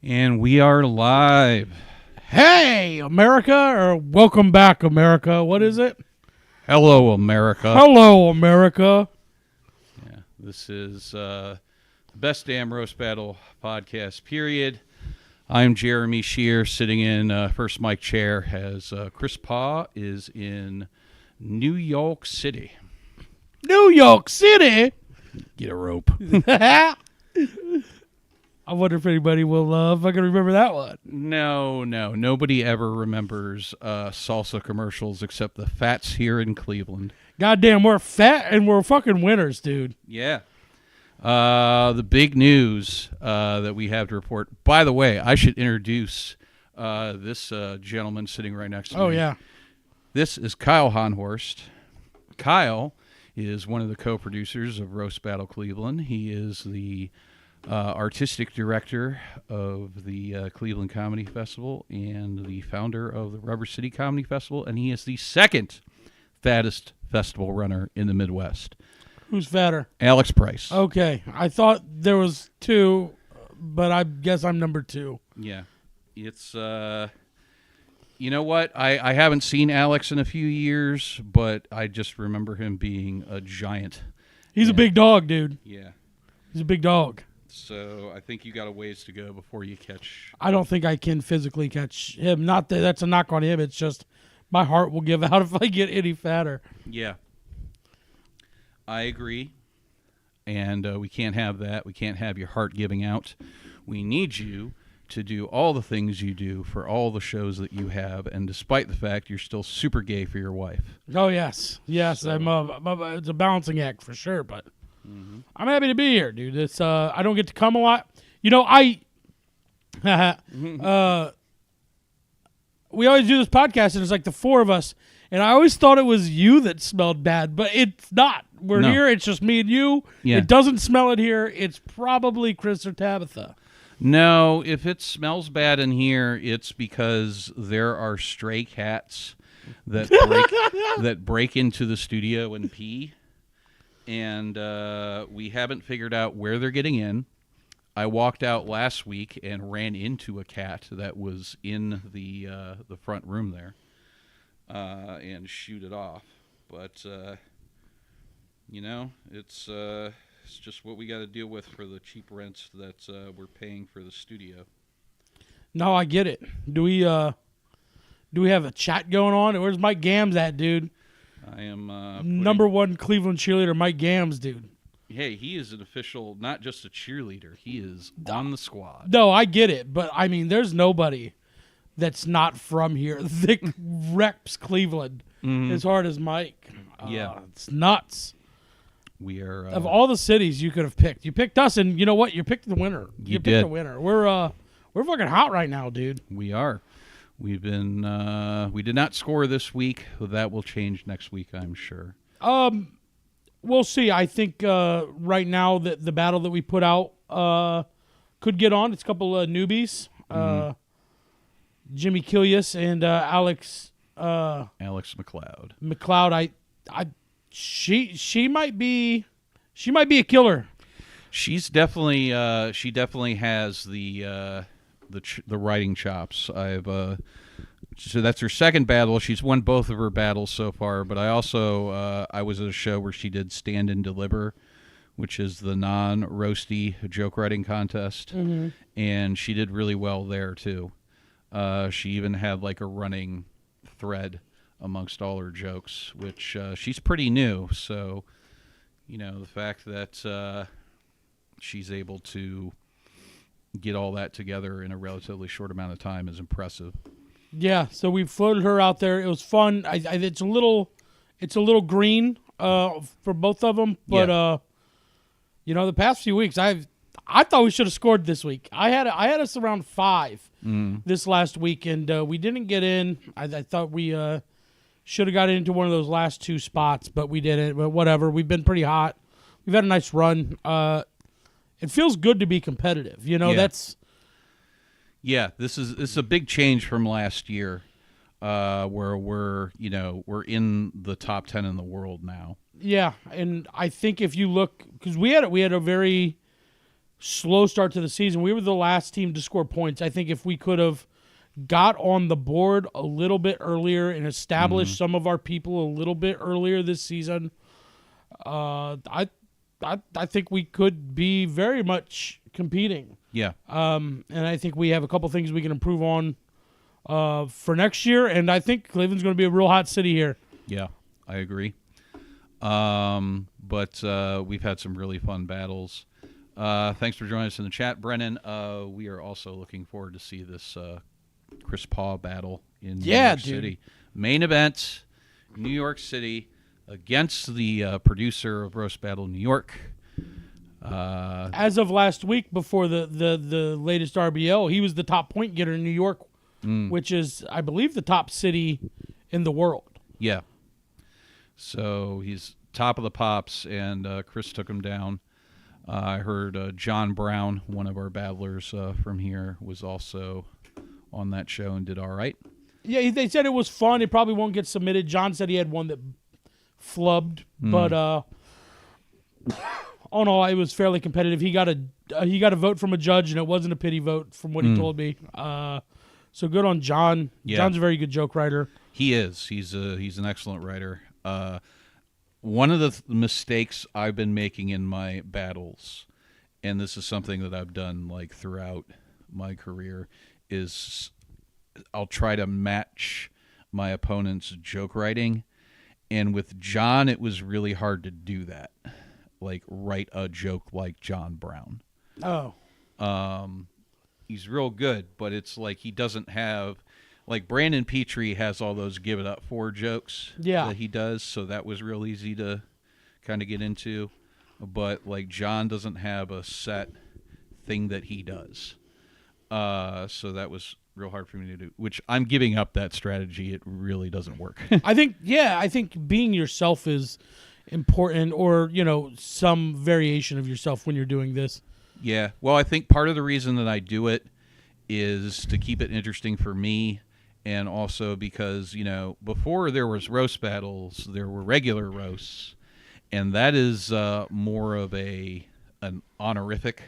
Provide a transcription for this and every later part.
And we are live. Hey, America, or welcome back, America. What is it? Hello, America. Hello, America. Yeah, this is the Best Damn Roast Battle podcast, period. I'm Jeremy Shear, sitting in first mic chair as Chris Paw is in New York City. New York City? Get a rope. I wonder if anybody will fucking remember that one. No. Nobody ever remembers salsa commercials except the fats here in Cleveland. Goddamn, we're fat and we're fucking winners, dude. Yeah. The big news that we have to report. By the way, I should introduce this gentleman sitting right next to me. Oh, yeah. This is Kyle Haunhorst. Kyle is one of the co-producers of Roast Battle Cleveland. He is the artistic director of the Cleveland Comedy Festival and the founder of the Rubber City Comedy Festival, and he is the second fattest festival runner in the Midwest. Who's fatter? Alex Price. Okay. I thought there was two, but I guess I'm number two. Yeah. It's, you know what? I haven't seen Alex in a few years, but I just remember him being a giant. He's a big dog, dude. Yeah. He's a big dog. So I think you got a ways to go before you catch. I don't think I can physically catch him. Not that that's a knock on him. It's just my heart will give out if I get any fatter. Yeah. I agree. And we can't have that. We can't have your heart giving out. We need you to do all the things you do for all the shows that you have. And despite the fact you're still super gay for your wife. Oh, yes. Yes. So. It's a balancing act for sure, but I'm happy to be here, dude. It's I don't get to come a lot. You know, we always do this podcast, and it's like the four of us, and I always thought it was you that smelled bad, but it's not. We're here. It's just me and you. Yeah. It doesn't smell it here. It's probably Chris or Tabitha. No, if it smells bad in here, it's because there are stray cats that that break into the studio and pee. And we haven't figured out where they're getting in. I walked out last week and ran into a cat that was in the front room there and shooed it off. But, you know, it's just what we got to deal with for the cheap rents that we're paying for the studio. No, I get it. Do we have a chat going on? Where's Mike Gams at, dude? I am number one Cleveland cheerleader, Mike Gams, dude. Hey, he is an official, not just a cheerleader. He is on the squad. No, I get it, but I mean, there's nobody that's not from here that reps Cleveland as hard as Mike. Yeah, it's nuts. We are of all the cities you could have picked. You picked us, and you know what? You picked the winner. You picked did. the winner. We're fucking hot right now, dude. We are. We've been. We did not score this week. That will change next week, I'm sure. We'll see. I think right now that the battle that we put out could get on. It's a couple of newbies, Jimmy Kilius and Alex McLeod. McLeod. She might be a killer. She's definitely. She definitely has the writing chops. So that's her second battle. She's won both of her battles so far, but I also I was at a show where she did Stand and Deliver, which is the non-roasty joke writing contest, and she did really well there too. She even had like a running thread amongst all her jokes, which she's pretty new, so you know, the fact that she's able to get all that together in a relatively short amount of time is impressive. Yeah, so we floated her out there. It was fun. It's a little green for both of them, but you know, the past few weeks I thought we should have scored this week. I had us around 5 this last week, and we didn't get in. I thought we should have got into one of those last 2 spots, but we didn't. But whatever. We've been pretty hot. We've had a nice run. It feels good to be competitive. You know, that's. Yeah, this is a big change from last year, where we're in the top 10 in the world now. Yeah, and I think if you look, because we had a very slow start to the season. We were the last team to score points. I think if we could have got on the board a little bit earlier and established some of our people a little bit earlier this season, I think we could be very much competing. Yeah. And I think we have a couple things we can improve on for next year, and I think Cleveland's going to be a real hot city here. Yeah, I agree. But we've had some really fun battles. Thanks for joining us in the chat, Brennan. We are also looking forward to see this Chris Paul battle in New York City. Main event, New York City, against the producer of Roast Battle New York. As of last week, before the latest RBL, he was the top point getter in New York, which is, I believe, the top city in the world. Yeah. So he's top of the pops, and Chris took him down. I heard John Brown, one of our battlers from here, was also on that show and did all right. Yeah, they said it was fun. It probably won't get submitted. John said he had one that flubbed, but all in all, it was fairly competitive. He got a vote from a judge, and it wasn't a pity vote from what he told me. So good on John. Yeah. John's a very good joke writer. He is. He's an excellent writer. One of the mistakes I've been making in my battles, and this is something that I've done like throughout my career, is I'll try to match my opponent's joke writing. And with John, it was really hard to do that. Like, write a joke like John Brown. Oh. He's real good, but it's like he doesn't have... Like, Brandon Petrie has all those give it up for jokes that he does, so that was real easy to kind of get into. But, like, John doesn't have a set thing that he does. So that was real hard for me to do, which I'm giving up that strategy. It really doesn't work. I think being yourself is important, or, some variation of yourself when you're doing this. Yeah. Well, I think part of the reason that I do it is to keep it interesting for me, and also because, before there was roast battles, there were regular roasts, and that is more of an honorific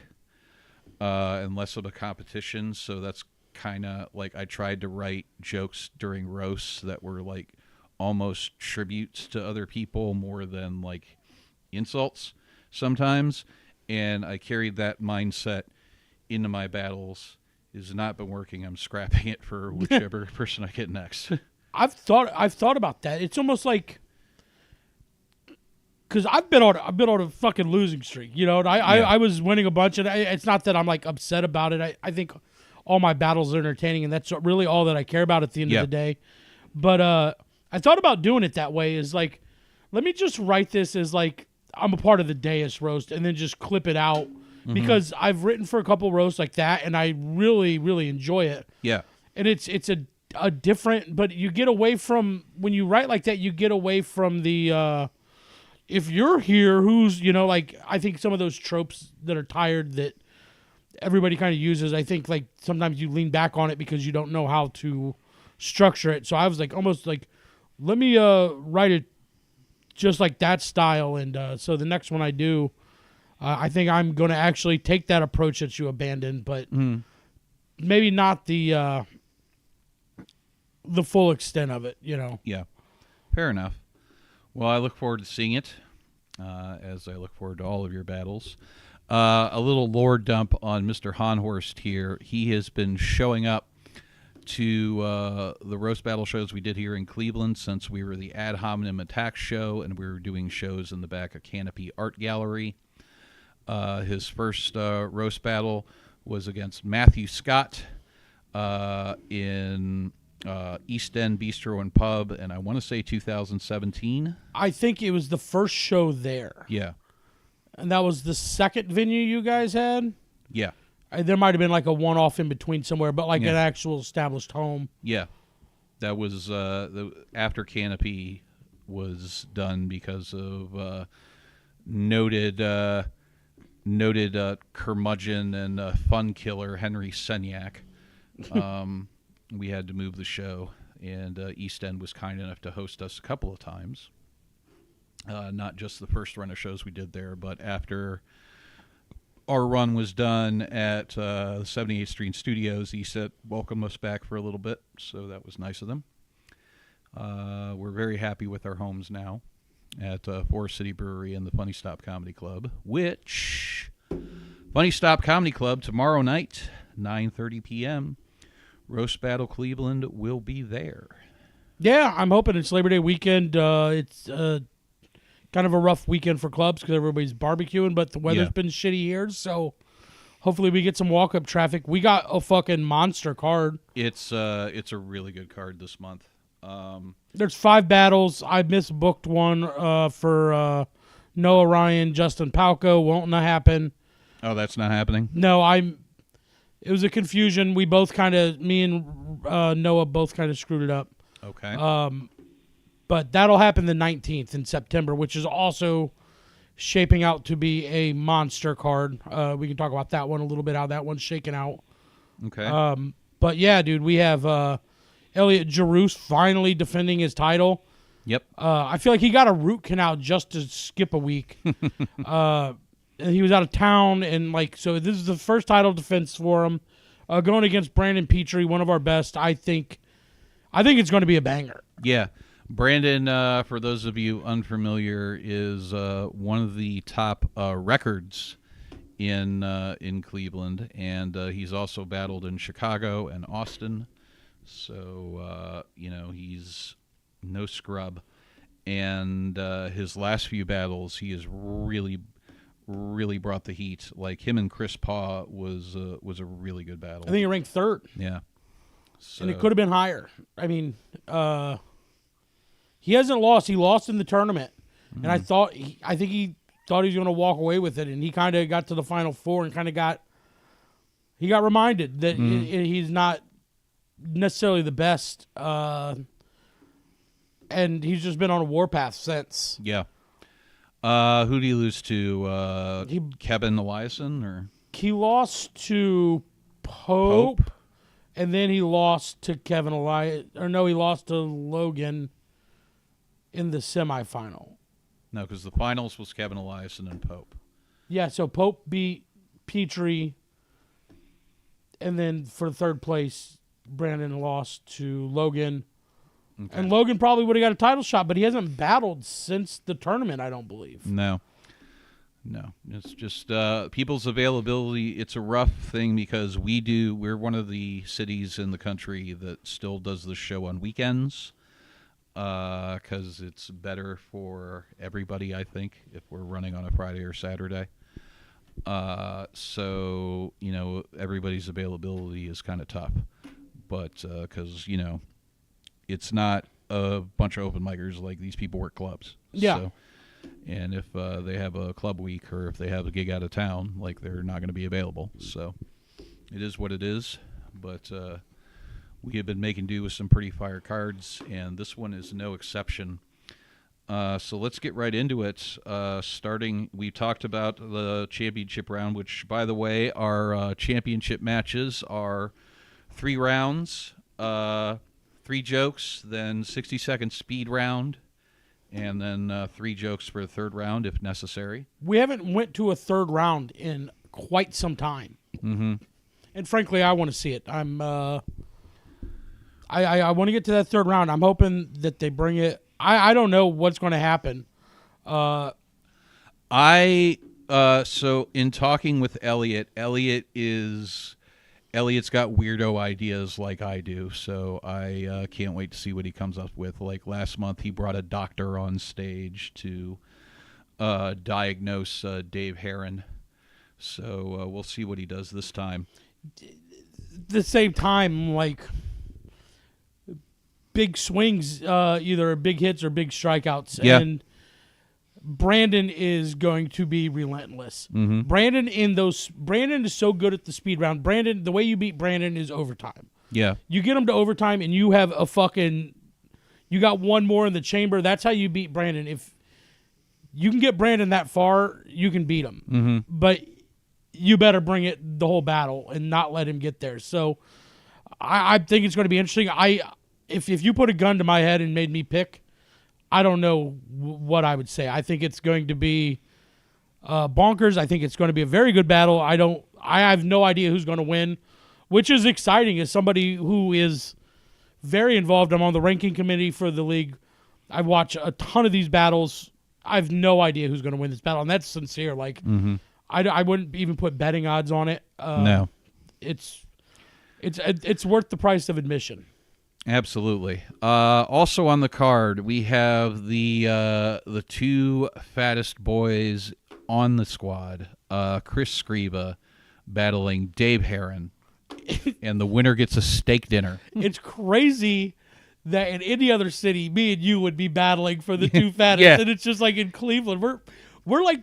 and less of a competition. So that's kind of like I tried to write jokes during roasts that were like almost tributes to other people more than like insults sometimes, and I carried that mindset into my battles. It has not been working. I'm scrapping it for whichever person I get next. I've thought about that. It's almost like, because I've been on a fucking losing streak, and I was winning a bunch, and it's not that I'm like upset about it. I think all my battles are entertaining, and that's really all that I care about at the end of the day. But I thought about doing it that way, is like, let me just write this as like I'm a part of the Deus roast, and then just clip it out. Because I've written for a couple roasts like that, and I really, really enjoy it. Yeah. And it's a different, but you get away from, when you write like that, you get away from the, if you're here, who's, like, I think some of those tropes that are tired that everybody kind of uses, I think, like, sometimes you lean back on it because you don't know how to structure it. So I was like, almost like, let me write it just like that style. And so the next one I do, I think I'm going to actually take that approach that you abandoned, but maybe not the full extent of it, Yeah, fair enough. Well, I look forward to seeing it, as I look forward to all of your battles. A little lore dump on Mr. Haunhorst here. He has been showing up to the roast battle shows we did here in Cleveland since we were the Ad Hominem Attack Show, and we were doing shows in the back of Canopy Art Gallery. His first roast battle was against Matthew Scott in East End Bistro and Pub, and I want to say 2017. I think it was the first show there. Yeah. And that was the second venue you guys had? Yeah. There might have been like a one-off in between somewhere, but like an actual established home. Yeah. That was after Canopy was done because of noted curmudgeon and fun killer Henry Senyak. We had to move the show, and East End was kind enough to host us a couple of times. Not just the first run of shows we did there, but after our run was done at 78th Street Studios, he said welcome us back for a little bit, so that was nice of them. We're very happy with our homes now at Forest City Brewery and the Funny Stop Comedy Club, which Funny Stop Comedy Club tomorrow night, 9:30 p.m. Roast Battle Cleveland will be there. Yeah, I'm hoping it's Labor Day weekend. It's kind of a rough weekend for clubs because everybody's barbecuing, but the weather's been shitty here, so hopefully we get some walk-up traffic. We got a fucking monster card. It's a really good card this month. There's 5 battles. I misbooked one for Noah Ryan, Justin Palco. Won't not happen. Oh, that's not happening? No, it was a confusion. We both me and Noah both kind of screwed it up. Okay. But that'll happen the 19th in September, which is also shaping out to be a monster card. We can talk about that one a little bit, how that one's shaking out. Okay. But yeah, dude, we have Elliot Giroux finally defending his title. Yep. I feel like he got a root canal just to skip a week. And he was out of town, and so this is the first title defense for him. Going against Brandon Petrie, one of our best. I think it's going to be a banger. Yeah. Brandon, for those of you unfamiliar, is one of the top records in Cleveland, and he's also battled in Chicago and Austin. So, he's no scrub. And his last few battles, he has really, really brought the heat. Like him and Chris Paw was a really good battle. I think he ranked 3rd. Yeah. So. And it could have been higher. I mean, he hasn't lost. He lost in the tournament. And I think he thought he was going to walk away with it. And he kind of got to the Final Four and kind of got reminded that he's not necessarily the best. And he's just been on a warpath since. Yeah. Who did he lose to? Kevin Eliason? Or? He lost to Pope. And then he lost to Kevin Elias. Or no, he lost to Logan in the semifinal. No, because the finals was Kevin Eliason and Pope. Yeah, so Pope beat Petrie. And then for 3rd place, Brandon lost to Logan. Okay. And Logan probably would have got a title shot, but he hasn't battled since the tournament, I don't believe. No. It's just people's availability. It's a rough thing because we're one of the cities in the country that still does the show on weekends because it's better for everybody, I think, if we're running on a Friday or Saturday. So, everybody's availability is kind of tough. But because, it's not a bunch of open micers like these people work clubs. Yeah. So, and if they have a club week or if they have a gig out of town, they're not going to be available. So it is what it is. But we have been making do with some pretty fire cards, and this one is no exception. So let's get right into it. We talked about the championship round, which, by the way, our championship matches are 3 rounds, 3 jokes, then 60-second speed round, and then 3 jokes for a 3rd round if necessary. We haven't went to a 3rd round in quite some time. Mm-hmm. And frankly, I want to see it. I want to get to that 3rd round. I'm hoping that they bring it. I don't know what's going to happen. So in talking with Elliot, Elliot's got weirdo ideas like I do, so I can't wait to see what he comes up with. Like last month, he brought a doctor on stage to diagnose Dave Herron. So we'll see what he does this time. At the same time, big swings, either big hits or big strikeouts. Yeah. And Brandon is going to be relentless. Mm-hmm. Brandon is so good at the speed round. Brandon, the way you beat Brandon is overtime. Yeah. You get him to overtime and you have you got one more in the chamber. That's how you beat Brandon. If you can get Brandon that far, you can beat him. Mm-hmm. But you better bring it the whole battle and not let him get there. So I think it's going to be interesting. If you put a gun to my head and made me pick, I don't know what I would say. I think it's going to be Bonkers. I think it's going to be a very good battle. I have no idea who's going to win, which is exciting as somebody who is very involved. I'm on the ranking committee for the league. I watch a ton of these battles. I have no idea who's going to win this battle, and that's sincere. Like, I wouldn't even put betting odds on it. No. It's worth the price of admission. Absolutely. Also on the card, we have the two fattest boys on the squad, Chris Scriba battling Dave Herron, and the winner gets a steak dinner. It's crazy that in any other city, me and you would be battling for the two fattest, Yeah. and it's just like in Cleveland, we're like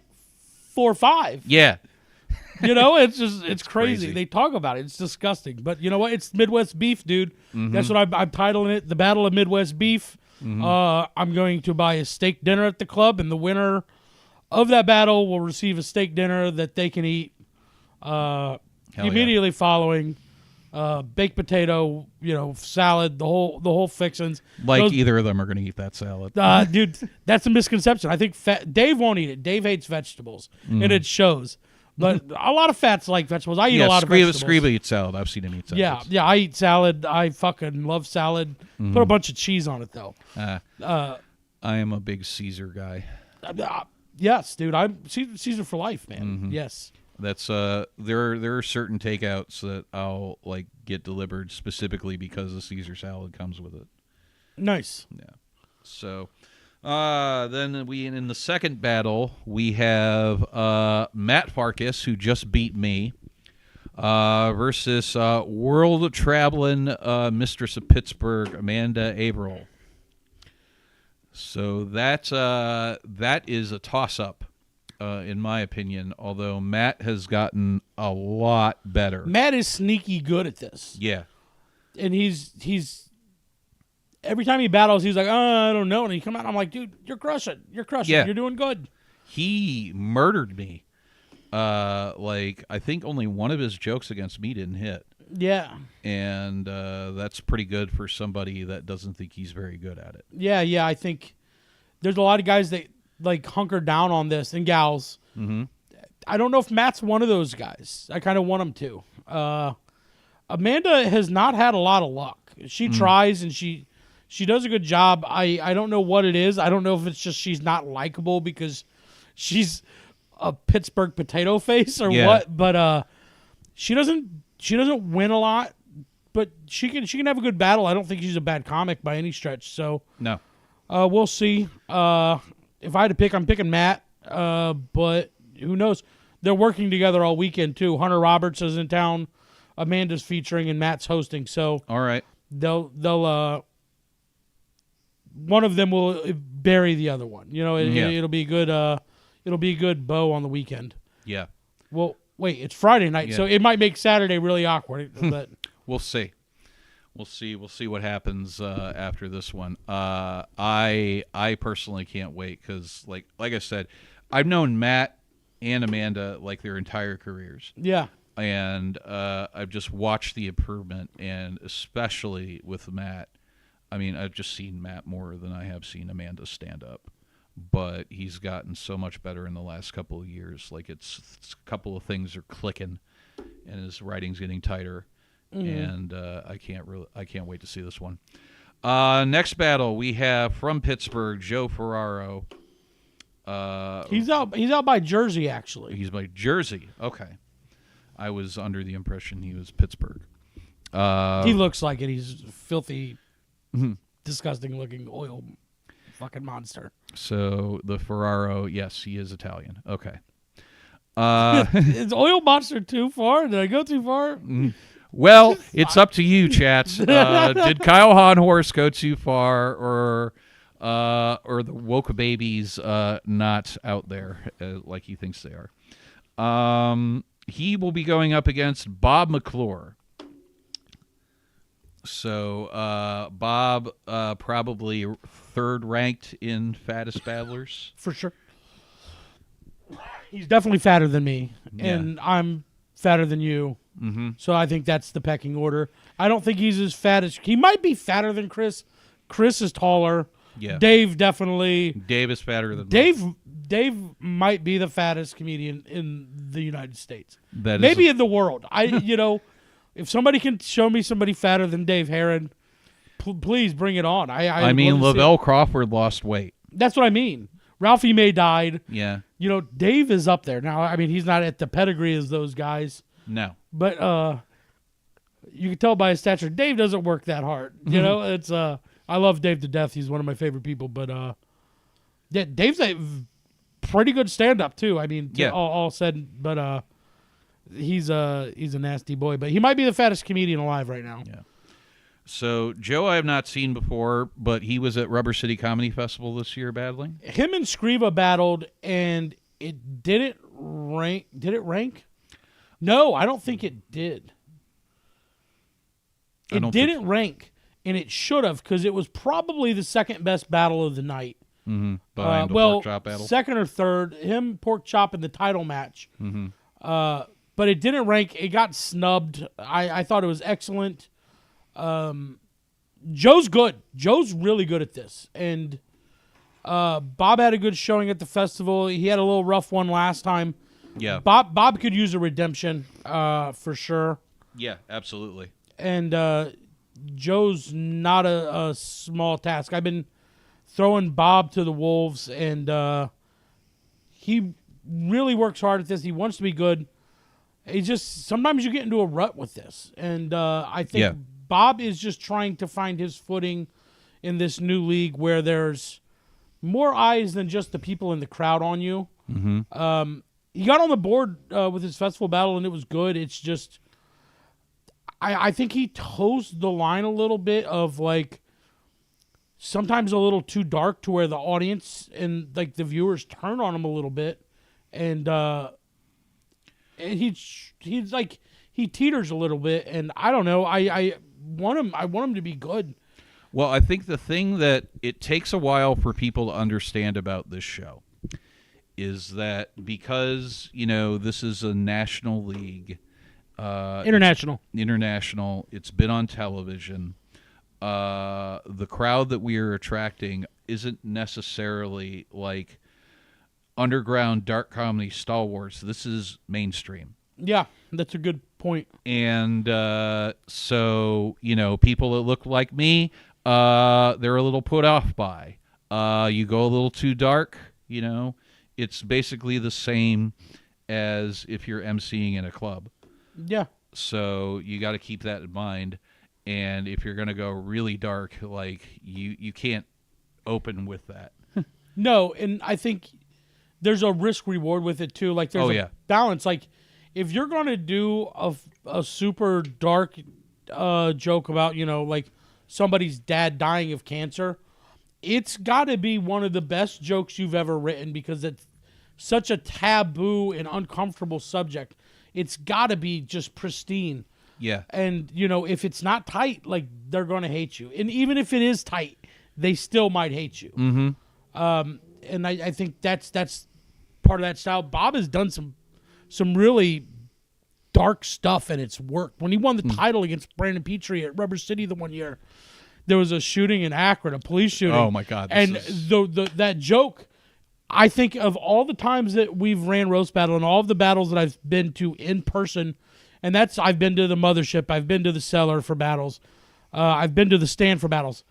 4 or 5. Yeah. You know, it's crazy. crazy. They talk about it. It's disgusting. But you know what? It's Midwest beef, dude. That's what I'm titling it, the Battle of Midwest Beef. I'm going to buy a steak dinner at the club, and the winner of that battle will receive a steak dinner that they can eat immediately following. Baked potato, salad, the whole fixins. Either of them are going to eat that salad. Dude, that's a misconception. I think Dave won't eat it. Dave hates vegetables, and it shows. But a lot of fats like vegetables. I eat a lot of vegetables. Scriba eats salad. I've seen him eat salad. Yeah, I eat salad. I fucking love salad. Put a bunch of cheese on it, though. I am a big Caesar guy. Yes, dude. I'm Caesar for life, man. Yes. That's there are certain takeouts that I'll get delivered specifically because the Caesar salad comes with it. Nice. Yeah. So then in the second battle we have Matt Farkas, who just beat me, versus world traveling mistress of Pittsburgh, Amanda Averill. So that is a toss up. In my opinion, although Matt has gotten a lot better. Matt is sneaky good at this. Yeah. And he's every time he battles, he's like, I don't know. And he come out, I'm like, dude, you're crushing. You're crushing. Yeah. You're doing good. He murdered me. I think only one of his jokes against me didn't hit. Yeah. And that's pretty good for somebody that doesn't think he's very good at it. Yeah. I think there's a lot of guys that hunker down on this, and gals. I don't know if Matt's one of those guys. I kind of want him to. Amanda has not had a lot of luck. She tries, and she does a good job. I don't know what it is. I don't know if it's just she's not likable because she's a Pittsburgh potato face or what. But she doesn't win a lot. But she can have a good battle. I don't think she's a bad comic by any stretch. So No. we'll see. If I had to pick, I'm picking Matt, but who knows? They're working together all weekend, too. Hunter Roberts is in town. Amanda's featuring, and Matt's hosting. So All right. they'll one of them will bury the other one. It'll be good. It'll be a good bow on the weekend. Yeah. Well, wait, it's Friday night, so it might make Saturday really awkward. But We'll see. We'll see what happens after this one. I personally can't wait because, like I said, I've known Matt and Amanda their entire careers. Yeah. And I've just watched the improvement, and especially with Matt. I mean, I've just seen Matt more than I have seen Amanda stand up. But he's gotten so much better in the last couple of years. It's a couple of things are clicking, and his writing's getting tighter. And I can't wait to see this one. Next battle we have from Pittsburgh, Joe Ferraro. He's out by Jersey, actually. He's by Jersey. Okay, I was under the impression he was Pittsburgh. He looks like it. He's a filthy, disgusting looking oil fucking monster. So the Ferraro, yes, he is Italian. Okay. Is oil monster too far? Did I go too far? Well, it's up to you, chats. Did Kyle Haunhorst go too far, or the woke babies not out there like he thinks they are? He will be going up against Bob McClure. So Bob probably third ranked in fattest battlers. For sure. He's definitely fatter than me, and I'm fatter than you. So I think that's the pecking order. I don't think he's as fat as... He might be fatter than Chris. Chris is taller. Yeah. Dave definitely... Dave is fatter than Dave. me. Dave might be the fattest comedian in the United States. Maybe in the world. If somebody can show me somebody fatter than Dave Herron, please bring it on. I mean, Lavelle Crawford lost weight. That's what I mean. Ralphie May died. Yeah. Dave is up there. Now, I mean, he's not at the pedigree as those guys. No. But you can tell by his stature, Dave doesn't work that hard. It's I love Dave to death. He's one of my favorite people. But yeah, Dave's a pretty good stand-up too. I mean, all said, but he's a nasty boy. But he might be the fattest comedian alive right now. Yeah. So Joe, I have not seen before, but he was at Rubber City Comedy Festival this year battling. Him and Scriva battled, and it didn't rank. Did it rank? No, I don't think it did. It didn't rank, and it should have, because it was probably the second best battle of the night. Mm-hmm. Behind the pork chop battle. Second or third, him, pork chop in the title match. Mm-hmm. But it didn't rank. It got snubbed. I thought it was excellent. Joe's good. Joe's really good at this. And Bob had a good showing at the festival. He had a little rough one last time. Yeah. Bob could use a redemption for sure. Yeah, absolutely. And Joe's not a small task. I've been throwing Bob to the wolves, and he really works hard at this. He wants to be good. He just sometimes you get into a rut with this, and I think Bob is just trying to find his footing in this new league where there's more eyes than just the people in the crowd on you. Mm-hmm. He got on the board with his festival battle, and it was good. It's just I think he toes the line a little bit of like sometimes a little too dark to where the audience and like the viewers turn on him a little bit, and he's like he teeters a little bit, and I don't know. I want him to be good. Well, I think the thing that it takes a while for people to understand about this show is that because this is a national league. International. It's been on television. The crowd that we are attracting isn't necessarily like underground dark comedy stalwarts. This is mainstream. Yeah, that's a good point. And so, people that look like me, they're a little put off by. You go a little too dark, it's basically the same as if you're emceeing in a club. Yeah. So you got to keep that in mind. And if you're going to go really dark, like you can't open with that. No, and I think there's a risk reward with it too. Like there's a balance. Like if you're going to do a super dark joke about, like somebody's dad dying of cancer, it's got to be one of the best jokes you've ever written because it's such a taboo and uncomfortable subject. It's got to be just pristine. Yeah. And, if it's not tight, like, they're going to hate you. And even if it is tight, they still might hate you. Mm-hmm. And I think that's part of that style. Bob has done some really dark stuff, and it's worked. When he won the title against Brandon Petrie at Rubber City the one year, there was a shooting in Akron, a police shooting. Oh, my God. That joke... I think of all the times that we've ran roast battle and all of the battles that I've been to in person, and I've been to the Mothership, I've been to the Cellar for battles, I've been to the Stand for battles.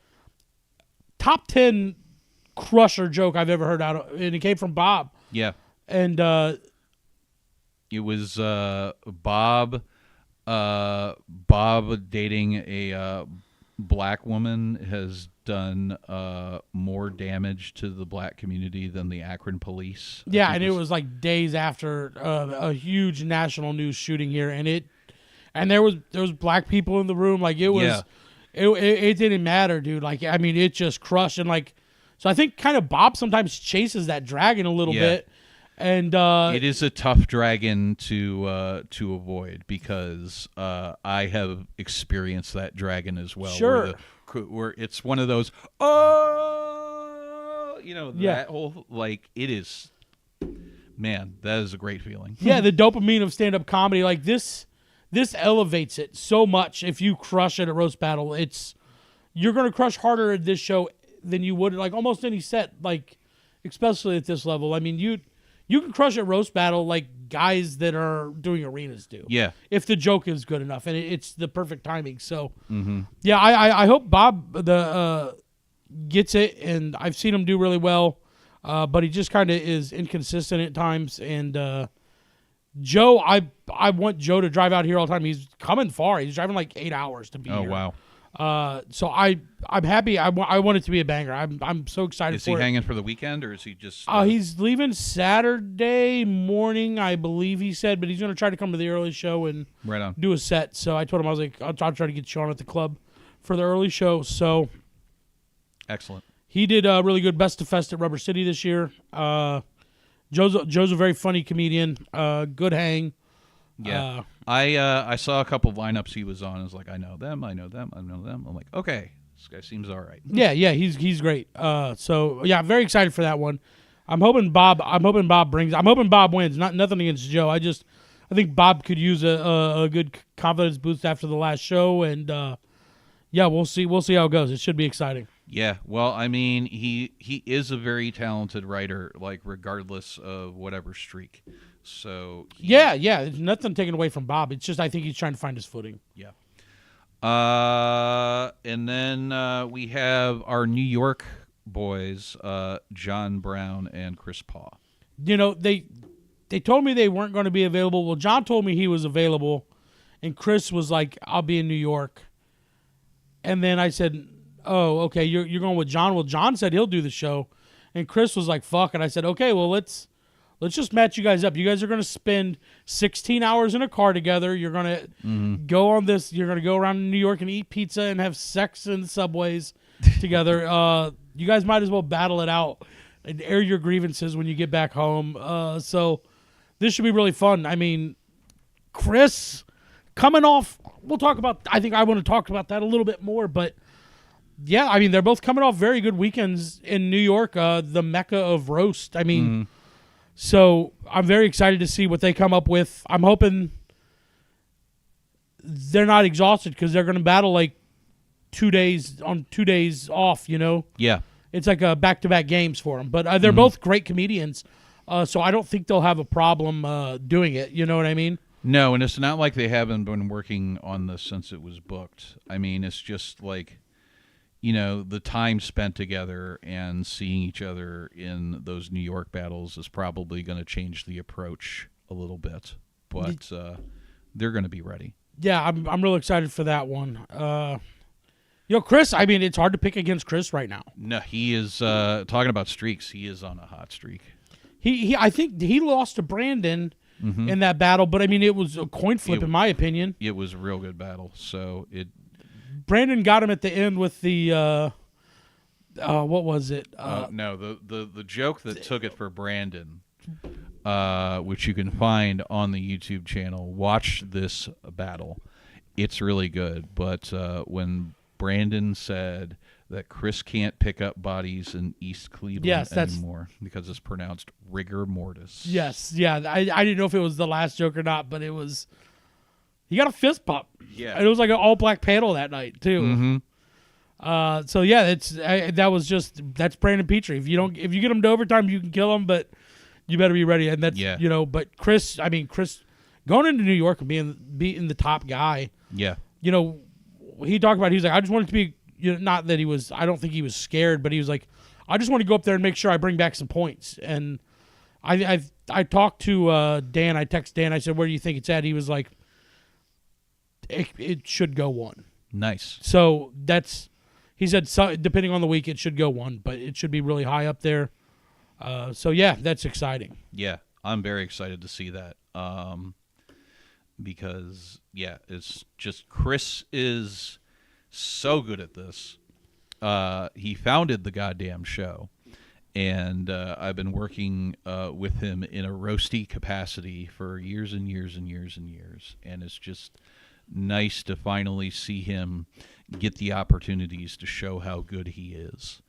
Top 10 crusher joke I've ever heard and it came from Bob. Yeah. And it was Bob dating a black woman has done more damage to the black community than the Akron police. Yeah, and it was like days after a huge national news shooting here, and there was black people in the room. Like it was, it didn't matter, dude. Like I mean, it just crushed, and like so. I think kind of Bob sometimes chases that dragon a little bit, and it is a tough dragon to avoid because I have experienced that dragon as well. Sure. Where it's one of those, that whole, like, it is, man, that is a great feeling. Yeah, the dopamine of stand-up comedy, like this elevates it so much. If you crush at a roast battle, you're going to crush harder at this show than you would, like, almost any set. Like, especially at this level. I mean, you can crush a roast battle like guys that are doing arenas do. Yeah. If the joke is good enough, and it's the perfect timing. So, yeah, I hope Bob gets it, and I've seen him do really well, but he just kind of is inconsistent at times. And Joe, I want Joe to drive out here all the time. He's coming far. He's driving like 8 hours to be here. Oh, wow. So I'm happy. I want it to be a banger. I'm so excited Is for he it. hanging for the weekend, or is he just... He's leaving Saturday morning, I believe he said, but he's going to try to come to the early show and right on. do a set. So I told him, I was like, I'll try to get Sean at the club for the early show. So Excellent. he did a really good Best of Fest at Rubber City this year. Joe's a very funny comedian. Good hang. Yeah. I saw a couple lineups he was on. I was like, I know them. I'm like, okay, this guy seems all right. Yeah, he's great. So yeah, I'm very excited for that one. I'm hoping Bob wins. Nothing against Joe. I think Bob could use a good confidence boost after the last show, and yeah, we'll see how it goes. It should be exciting. Yeah, well, I mean, he is a very talented writer, like regardless of whatever streak. So yeah, there's nothing taken away from Bob. It's just I think he's trying to find his footing. Yeah. And then we have our New York boys, John Brown and Chris Paw. You know, they told me they weren't going to be available. Well, John told me he was available, and Chris was like, "I'll be in New York." And then I said, "Oh, okay, you're going with John." Well, John said he'll do the show, and Chris was like, "Fuck." And I said, "Okay, well, let's just match you guys up. You guys are going to spend 16 hours in a car together. You're going to go on this. You're going to go around New York and eat pizza and have sex in subways together. You guys might as well battle it out and air your grievances when you get back home. So this should be really fun. I mean, Chris coming off. I think I want to talk about that a little bit more, but yeah, I mean, they're both coming off very good weekends in New York, the mecca of roast. I mean, so I'm very excited to see what they come up with. I'm hoping they're not exhausted because they're going to battle like 2 days off, you know? Yeah. It's like a back-to-back games for them. But they're both great comedians, so I don't think they'll have a problem doing it. You know what I mean? No, and it's not like they haven't been working on this since it was booked. I mean, it's just like, you know, the time spent together and seeing each other in those New York battles is probably going to change the approach a little bit. But they're going to be ready. Yeah, I'm real excited for that one. Chris, I mean, it's hard to pick against Chris right now. No, he is, talking about streaks, he is on a hot streak. I think he lost to Brandon in that battle, but I mean, it was a coin flip in my opinion. It was a real good battle. So Brandon got him at the end with the what was it? No, the joke that took it for Brandon, which you can find on the YouTube channel. Watch this battle; it's really good. But when Brandon said that Chris can't pick up bodies in East Cleveland anymore because it's pronounced rigor mortis. Yes, yeah. I didn't know if it was the last joke or not, but it was. He got a fist pump. Yeah, and it was like an all-black panel that night too. So yeah, that's Brandon Petrie. If you get him to overtime, you can kill him, but you better be ready. And that's But Chris going into New York and being the top guy. Yeah, he talked about. He's like, I just wanted to be. Not that he was. I don't think he was scared, but he was like, I just want to go up there and make sure I bring back some points. And I talked to Dan. I texted Dan. I said, where do you think it's at? He was like, it should go 1. Nice. So he said, depending on the week, it should go 1, but it should be really high up there. So yeah, that's exciting. Yeah, I'm very excited to see that. Because it's just Chris is so good at this. He founded the goddamn show, and I've been working with him in a roasty capacity for years and years and years and years, and it's just nice to finally see him get the opportunities to show how good he is.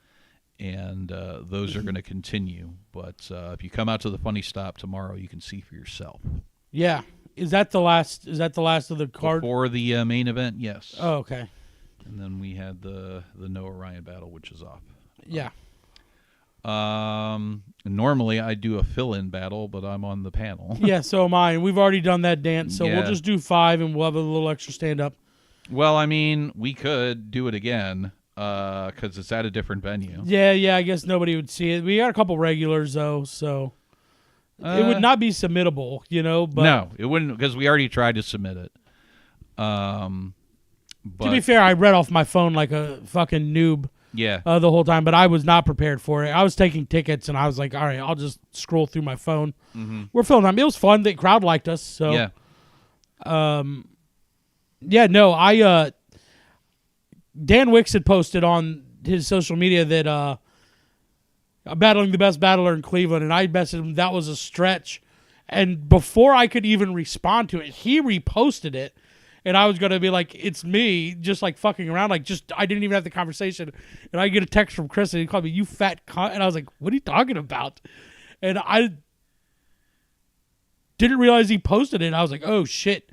And those are going to continue. But if you come out to the Funny Stop tomorrow, you can see for yourself. Yeah. Is that the last of the card? Before the main event, yes. Oh, okay. And then we had the Noah Ryan battle, which is off. Yeah. Normally I do a fill-in battle, but I'm on the panel. Yeah, so am I. And we've already done that dance, so Yeah. we'll just do 5 and we'll have a little extra stand-up. Well, I mean, we could do it again because it's at a different venue. Yeah, I guess nobody would see it. We got a couple regulars, though, so it would not be submittable, But No, it wouldn't because we already tried to submit it. But, to be fair, I read off my phone like a fucking noob yeah. the whole time, but I was not prepared for it. I was taking tickets, and I was like, all right, I'll just scroll through my phone. Mm-hmm. We're filling them. It was fun. The crowd liked us, so Yeah. Dan Wicks had posted on his social media that I'm battling the best battler in Cleveland, and I messaged him that was a stretch. And before I could even respond to it, he reposted it, and I was going to be like, it's me, just like fucking around. I didn't even have the conversation. And I get a text from Chris, and he called me, you fat cunt. And I was like, what are you talking about? And I didn't realize he posted it. I was like, oh, shit.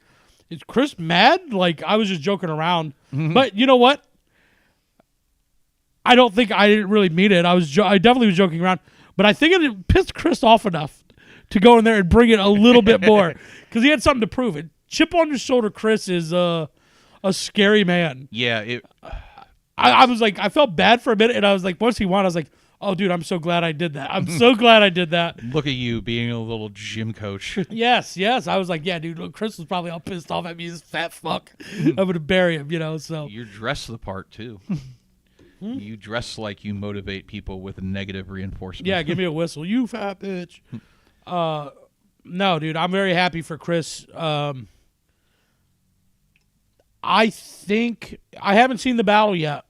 Is Chris mad? Like, I was just joking around. Mm-hmm. But you know what? I didn't really mean it. I definitely was joking around. But I think it pissed Chris off enough to go in there and bring it a little bit more. Because he had something to prove. It. Chip on your shoulder Chris is a scary man. Yeah. I was like, I felt bad for a minute. And I was like, once he won, I was like, oh, dude, I'm so glad I did that. I'm so glad I did that. Look at you being a little gym coach. Yes. I was like, yeah, dude, look, Chris was probably all pissed off at me, this fat fuck. I'm going to bury him, so. You're dressed the part, too. You dress like you motivate people with negative reinforcement. Yeah, give me a whistle. You fat bitch. No, dude, I'm very happy for Chris. I think I haven't seen the battle yet,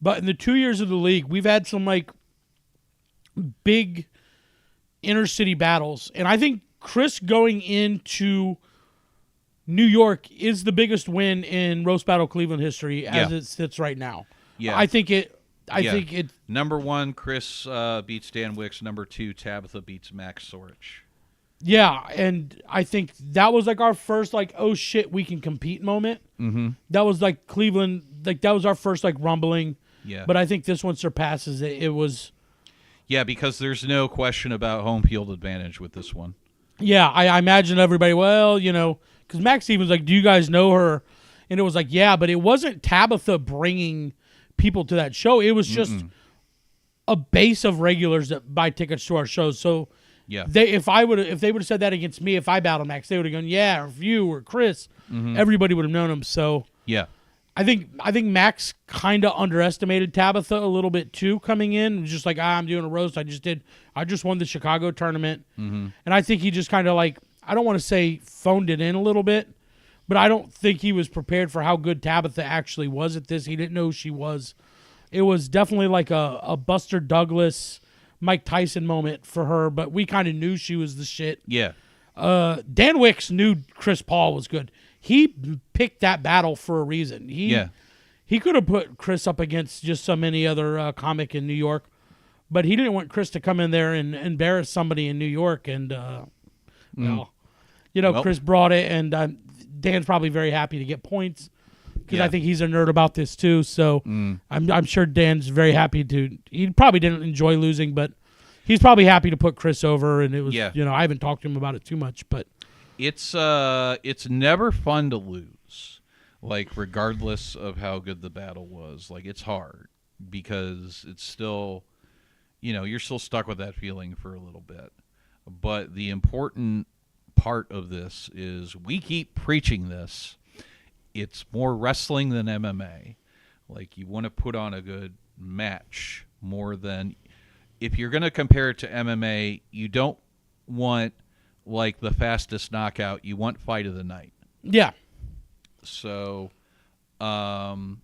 but in the 2 years of the league, we've had some like big inner city battles, and I think Chris going into New York is the biggest win in Roast Battle Cleveland history as it sits right now. Yeah, I think it. Number 1, Chris beats Dan Wicks. Number 2, Tabitha beats Max Sorich. Yeah, and I think that was like our first like, oh shit, we can compete moment. Mm-hmm. That was like Cleveland, like that was our first like rumbling. Yeah. But I think this one surpasses it. It was. Yeah, because there's no question about home field advantage with this one. Yeah, I imagine everybody, because Max Stevens like, do you guys know her? And it was like, yeah, but it wasn't Tabitha bringing people to that show. It was just a base of regulars that buy tickets to our shows. So yeah, if they would have said that against me, if I battled Max, they would have gone, yeah, or you or Chris. Everybody would have known him. So yeah, I think Max kind of underestimated Tabitha a little bit too coming in. It was just like, I'm doing a roast. I just won the Chicago tournament. And I think he just kind of like, I don't want to say phoned it in a little bit, but I don't think he was prepared for how good Tabitha actually was at this. He didn't know who she was. It was definitely like a Buster Douglas, Mike Tyson moment for her, but we kind of knew she was the shit. Yeah. Dan Wicks knew Chris Paul was good. He picked that battle for a reason. He could have put Chris up against just some any other comic in New York, but he didn't want Chris to come in there and embarrass somebody in New York. And Chris brought it, and Dan's probably very happy to get points because I think he's a nerd about this too. So I'm sure Dan's very happy to. He probably didn't enjoy losing, but he's probably happy to put Chris over. And it was, I haven't talked to him about it too much, but it's never fun to lose, like regardless of how good the battle was. Like it's hard because it's still, you're still stuck with that feeling for a little bit. But the important part of this is we keep preaching this. It's more wrestling than MMA. Like you want to put on a good match more than if you're going to compare it to MMA, you don't want like the fastest knockout. You want fight of the night. Yeah. So, and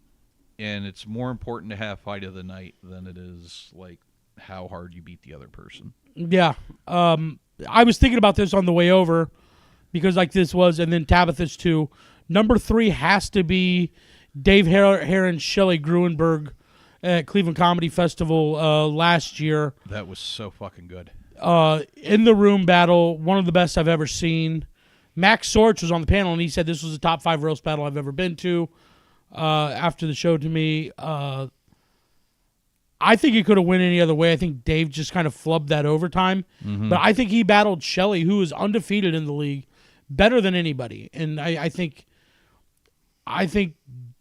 it's more important to have fight of the night than it is like how hard you beat the other person. Yeah. I was thinking about this on the way over because like this was, and then Tabitha's too. Number 3 has to be Dave Heron, Shelley Gruenberg at Cleveland Comedy Festival last year. That was so fucking good. In the room battle, one of the best I've ever seen. Max Sorich was on the panel, and he said this was the top 5 roast battle I've ever been to after the show to me. I think he could have went any other way. I think Dave just kind of flubbed that overtime. But I think he battled Shelley, who is undefeated in the league, better than anybody. And I think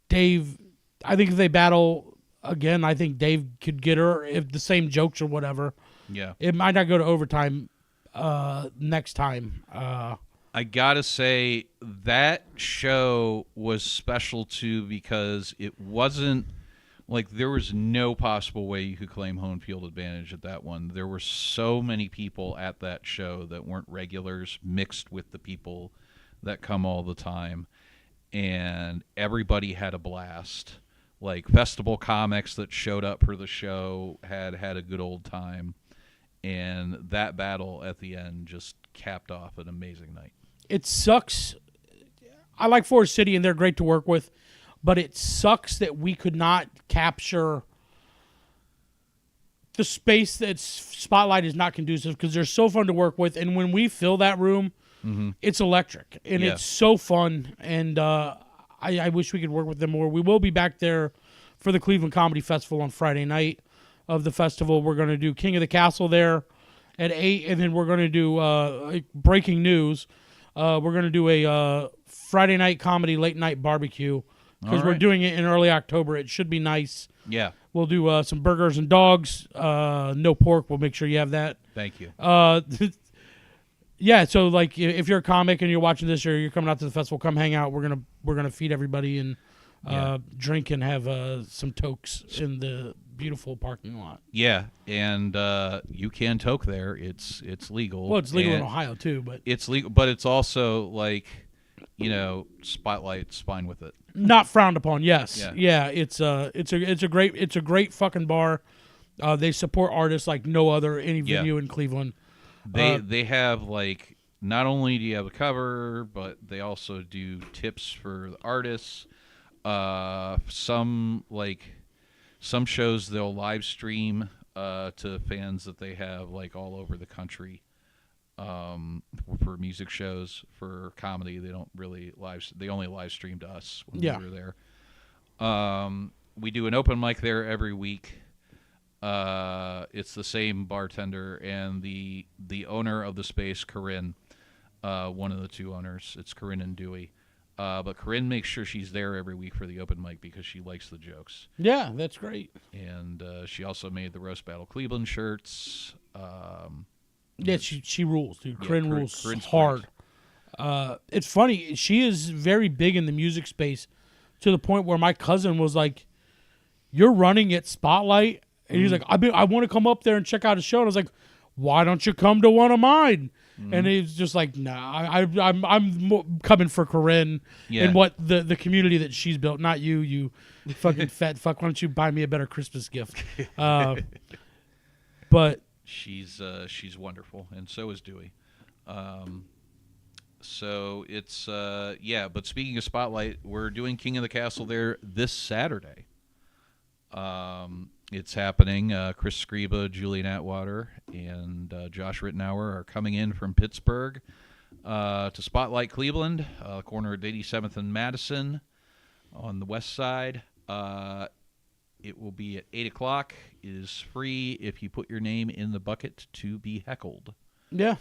Dave. I think if they battle again, I think Dave could get her if the same jokes or whatever. Yeah. It might not go to overtime next time. I gotta say that show was special too because it wasn't like there was no possible way you could claim home field advantage at that one. There were so many people at that show that weren't regulars mixed with the people that come all the time, and everybody had a blast. Like festival comics that showed up for the show had a good old time, and that battle at the end just capped off an amazing night. It sucks. I like Forest City, and they're great to work with, but it sucks that we could not capture the space that Spotlight is not conducive because they're so fun to work with, and when we fill that room, it's electric, and it's so fun, and I wish we could work with them more. We will be back there for the Cleveland Comedy Festival on Friday night of the festival. We're going to do King of the Castle there at 8, and then we're going to do breaking news. We're going to do a Friday night comedy late night barbecue because we're doing it in early October. It should be nice. Yeah. We'll do some burgers and dogs. No pork. We'll make sure you have that. Thank you. Yeah, so like if you're a comic and you're watching this or you're coming out to the festival, come hang out. We're gonna feed everybody and drink and have some tokes in the beautiful parking lot. Yeah, and you can toke there. It's legal. Well, it's legal in Ohio too, but it's legal. But it's also like, Spotlight's fine with it. Not frowned upon. Yes, yeah. It's a great fucking bar. They support artists like no other any venue in Cleveland. They have like not only do you have a cover, but they also do tips for the artists. Some shows they'll live stream to fans that they have like all over the country. For music shows, for comedy, they don't really they only live stream to us when we were there. We do an open mic there every week. It's the same bartender and the owner of the space, Corinne, one of the two owners. It's Corinne and Dewey. But Corinne makes sure she's there every week for the open mic because she likes the jokes. Yeah, that's great. And she also made the Roast Battle Cleveland shirts. Yeah, she rules, dude. Corinne rules Corinne's hard. It's funny. She is very big in the music space to the point where my cousin was like, "You're running at Spotlight?" And he's like, I want to come up there and check out a show. And I was like, why don't you come to one of mine? And he's just like, nah, I'm coming for Corinne and what the community that she's built, not you fucking fat fuck. Why don't you buy me a better Christmas gift? But she's wonderful, and so is Dewey. So it's But speaking of Spotlight, we're doing King of the Castle there this Saturday. It's happening. Chris Scriba, Julian Atwater, and Josh Rittenauer are coming in from Pittsburgh to Spotlight Cleveland, corner of 87th and Madison on the west side. It will be at 8 o'clock. It is free if you put your name in the bucket to be heckled. Yeah.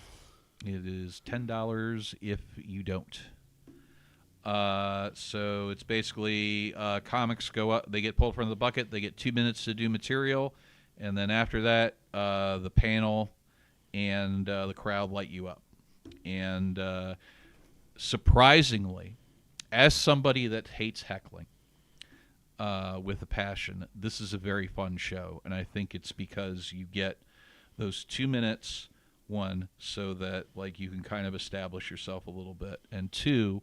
It is $10 if you don't. So it's basically comics go up, they get pulled from the bucket, they get 2 minutes to do material, and then after that, the panel and the crowd light you up. And surprisingly, as somebody that hates heckling with a passion, this is a very fun show, and I think it's because you get those 2 minutes, one, so that like you can kind of establish yourself a little bit, and two,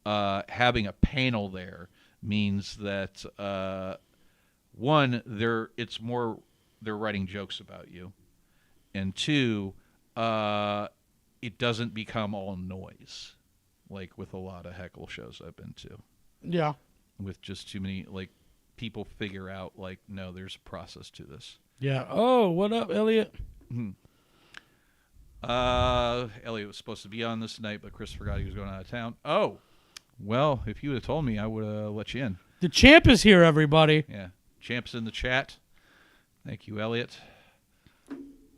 having a panel there means that one, they're writing jokes about you, and two, it doesn't become all noise like with a lot of heckle shows I've been to. Yeah, with just too many like people figure out like no, there's a process to this. Yeah. Oh, what up, Elliot? Elliot was supposed to be on this night, but Chris forgot he was going out of town. Oh. Well, if you would have told me, I would have let you in. The champ is here, everybody. Yeah. Champ's in the chat. Thank you, Elliot.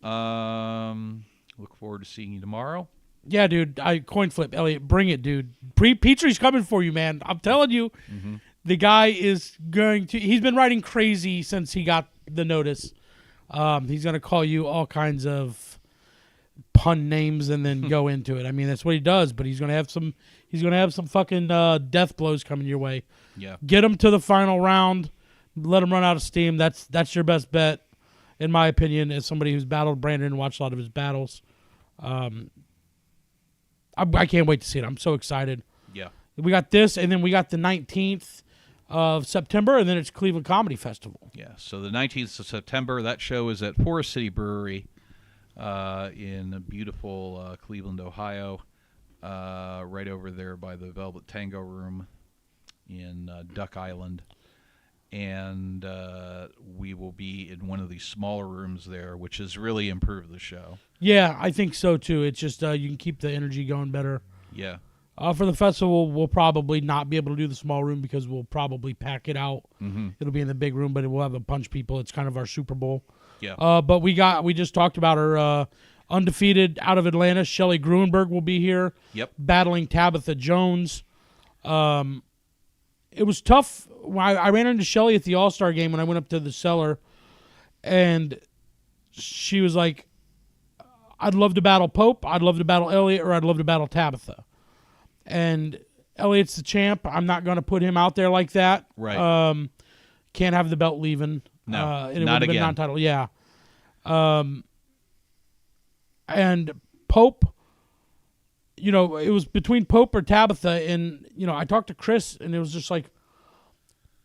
Look forward to seeing you tomorrow. Yeah, dude. Coin flip, Elliot. Bring it, dude. Petrie's coming for you, man. I'm telling you. Mm-hmm. The guy is going to... He's been writing crazy since he got the notice. He's going to call you all kinds of pun names and then go into it. I mean, that's what he does, but he's going to have some... He's going to have some fucking death blows coming your way. Yeah. Get him to the final round. Let him run out of steam. That's your best bet, in my opinion, as somebody who's battled Brandon and watched a lot of his battles. I can't wait to see it. I'm so excited. Yeah. We got this, and then we got the 19th of September, and then it's Cleveland Comedy Festival. Yeah, so the 19th of September, that show is at Forest City Brewery in beautiful Cleveland, Ohio, right over there by the Velvet Tango Room in Duck Island. And we will be in one of these smaller rooms there, which has really improved the show. Yeah, I think so, too. It's just you can keep the energy going better. Yeah. For the festival, we'll probably not be able to do the small room because we'll probably pack it out. Mm-hmm. It'll be in the big room, but we'll have a bunch of people. It's kind of our Super Bowl. Yeah. But we just talked about our undefeated out of Atlanta. Shelley Gruenberg will be here. Yep. Battling Tabitha Jones. It was tough. I ran into Shelley at the All-Star game when I went up to the cellar, and she was like, I'd love to battle Pope, I'd love to battle Elliot, or I'd love to battle Tabitha. And Elliot's the champ. I'm not going to put him out there like that. Right. Can't have the belt leaving. No, and it not would have been again. non-title. Yeah. And Pope, it was between Pope or Tabitha, and I talked to Chris, and it was just like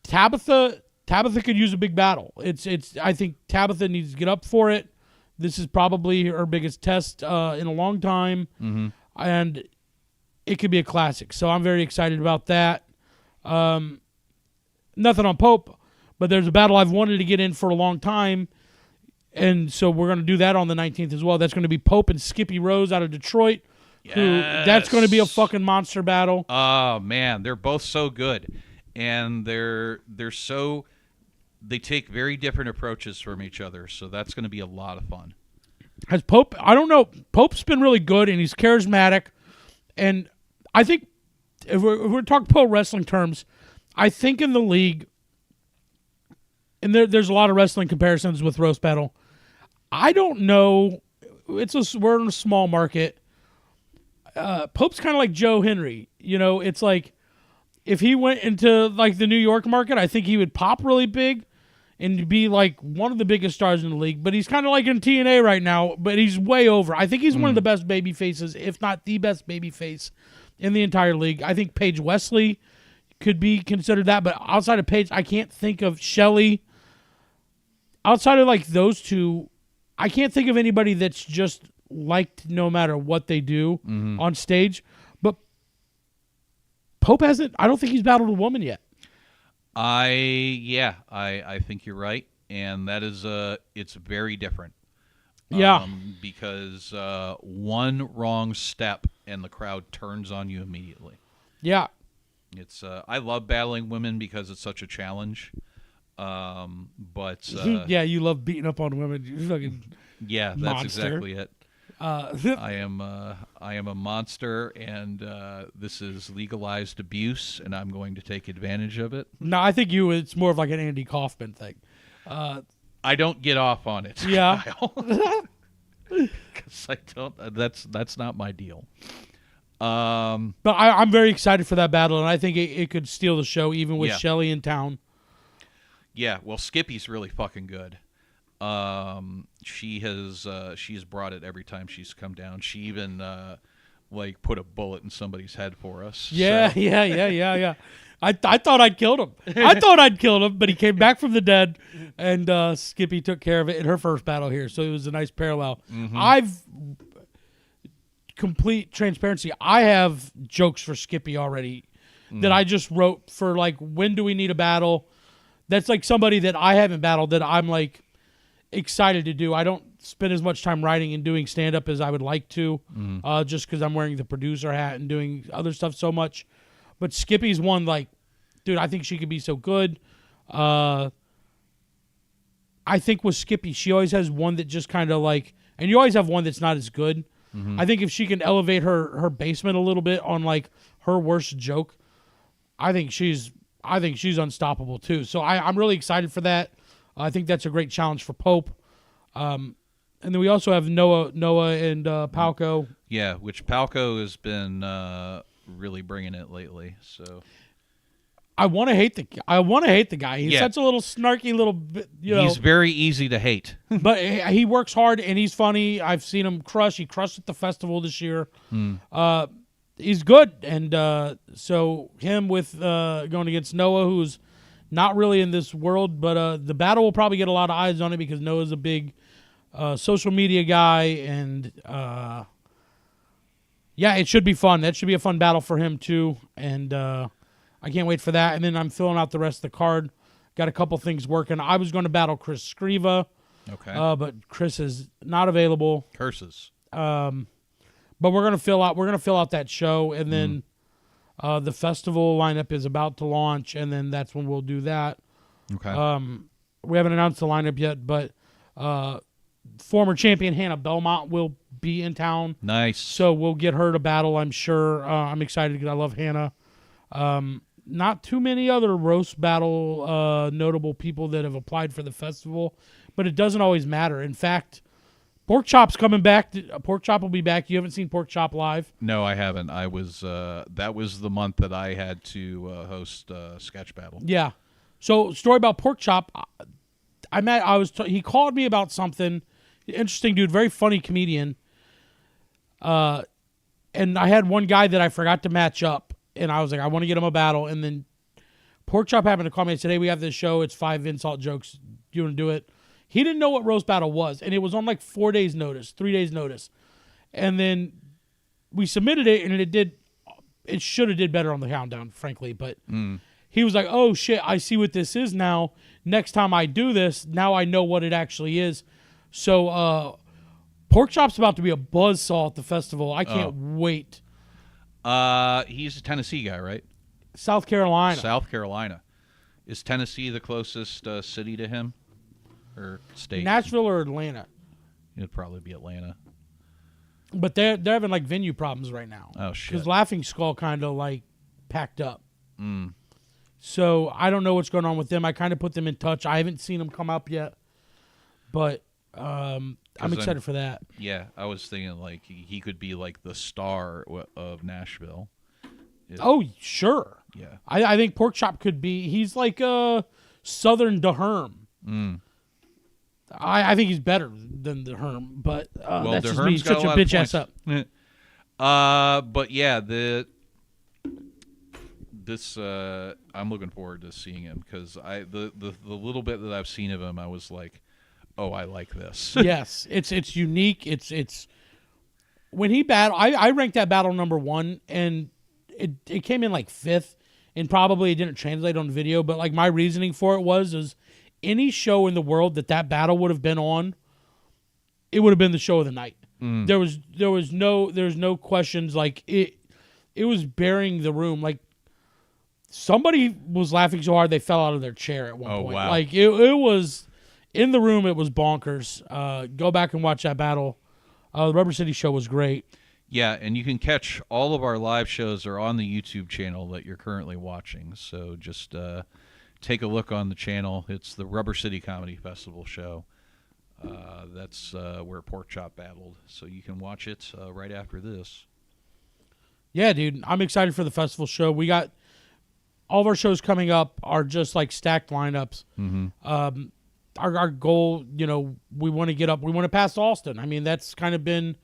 Tabitha could use a big battle. I think Tabitha needs to get up for it. This is probably her biggest test in a long time, and it could be a classic. So I'm very excited about that. Nothing on Pope, but there's a battle I've wanted to get in for a long time, and so we're going to do that on the 19th as well. That's going to be Pope and Skippy Rose out of Detroit. Yes. That's going to be a fucking monster battle. Oh man, they're both so good, and they take very different approaches from each other. So that's going to be a lot of fun. Has Pope? I don't know. Pope's been really good, and he's charismatic, and I think if we're talking pro wrestling terms, I think in the league, and there's a lot of wrestling comparisons with Roast Battle. I don't know. We're in a small market. Pope's kind of like Joe Henry. It's like if he went into like the New York market, I think he would pop really big and be like one of the biggest stars in the league. But he's kind of like in TNA right now, but he's way over. I think he's one of the best baby faces, if not the best baby face in the entire league. I think Paige Wesley could be considered that, but outside of Paige, I can't think of Shelley. Outside of like those two, I can't think of anybody that's just liked no matter what they do on stage. But Pope hasn't. I don't think he's battled a woman yet. I think you're right, and that is it's very different. Yeah, because one wrong step and the crowd turns on you immediately. Yeah, it's I love battling women because it's such a challenge. But yeah, you love beating up on women. You fucking yeah, that's monster. exactly it. I am a monster, and this is legalized abuse, and I'm going to take advantage of it. No, I think it's more of like an Andy Kaufman thing. I don't get off on it. Yeah, because I don't. That's not my deal. But I'm very excited for that battle, and I think it could steal the show, even with Shelley in town. Yeah, well, Skippy's really fucking good. She's brought it every time she's come down. She even put a bullet in somebody's head for us. Yeah, so. yeah. I thought I'd killed him. But he came back from the dead, and Skippy took care of it in her first battle here. So it was a nice parallel. Complete transparency. I have jokes for Skippy already that I just wrote for when do we need a battle? That's somebody that I haven't battled that I'm excited to do. I don't spend as much time writing and doing stand-up as I would like to, just because I'm wearing the producer hat and doing other stuff so much. But Skippy's one, dude, I think she could be so good. I think with Skippy, she always has one that just kind of like, and you always have one that's not as good. I think if she can elevate her basement a little bit on like her worst joke, I think she's unstoppable too. So I'm really excited for that. I think that's a great challenge for Pope. And then we also have Noah and Palco. Yeah, which Palco has been really bringing it lately. So I want to hate the guy. He's such a little snarky little bit, He's very easy to hate. But he works hard and he's funny. I've seen him crush. He crushed at the festival this year. He's good. And so him with going against Noah, who's not really in this world, but the battle will probably get a lot of eyes on it because Noah's a big social media guy. And it should be fun. That should be a fun battle for him too. And I can't wait for that. And then I'm filling out the rest of the card. Got a couple things working. I was going to battle Chris Scriva. Okay. But Chris is not available. Curses. But we're gonna fill out that show, and then the festival lineup is about to launch, and then that's when we'll do that. Okay. We haven't announced the lineup yet, but former champion Hannah Belmont will be in town. Nice. So we'll get her to battle, I'm sure. I'm excited because I love Hannah. Not too many other roast battle notable people that have applied for the festival, but it doesn't always matter. In fact, Pork Chop's coming back. Pork Chop will be back. You haven't seen Pork Chop live? No, I haven't. I was that was the month that I had to host Sketch Battle. Yeah. So story about Pork Chop. He called me about something. Interesting dude, very funny comedian. And I had one guy that I forgot to match up. And I was like, I want to get him a battle. And then Pork Chop happened to call me and said, hey, we have this show. It's 5 insult jokes. Do you want to do it? He didn't know what roast battle was. And it was on like 3 days notice. And then we submitted it and it should have did better on the countdown, frankly. But he was like, oh shit, I see what this is now. Next time I do this, now I know what it actually is. So Pork Chop's about to be a buzzsaw at the festival. I can't wait. He's a Tennessee guy, right? South Carolina. South Carolina. Is Tennessee the closest city to him? Or state? Nashville or Atlanta? It'd probably be Atlanta. But they're having like venue problems right now. Oh shit! Because Laughing Skull kind of like packed up. So I don't know what's going on with them. I kind of put them in touch. I haven't seen them come up yet, but I'm excited for that. Yeah, I was thinking like he could be like the star of Nashville. Oh sure. Yeah, I think Pork Chop could be. He's like a Southern DeHerm. I think he's better than the Herm, but that's just me. He's such a bitch ass up. But yeah, I'm looking forward to seeing him because the little bit that I've seen of him, I was like, oh, I like this. Yes, it's unique. It's when he battled. I ranked that battle number 1, and it came in like 5th, and probably it didn't translate on video. But like my reasoning for it was any show in the world that battle would have been on, it would have been the show of the night. There was no questions. Like it was burying the room. Like somebody was laughing so hard they fell out of their chair at one point. Wow. Like it was in the room. It was bonkers. Go back and watch that battle. The Rubber City show was great. Yeah, and you can catch all of our live shows are on the YouTube channel that you're currently watching. So just take a look on the channel. It's the Rubber City Comedy Festival show. That's where Pork Chop battled. So you can watch it right after this. Yeah, dude. I'm excited for the festival show. We got all of our shows coming up are just like stacked lineups. Our goal, we want to get up. We want to pass Austin. I mean, that's kind of been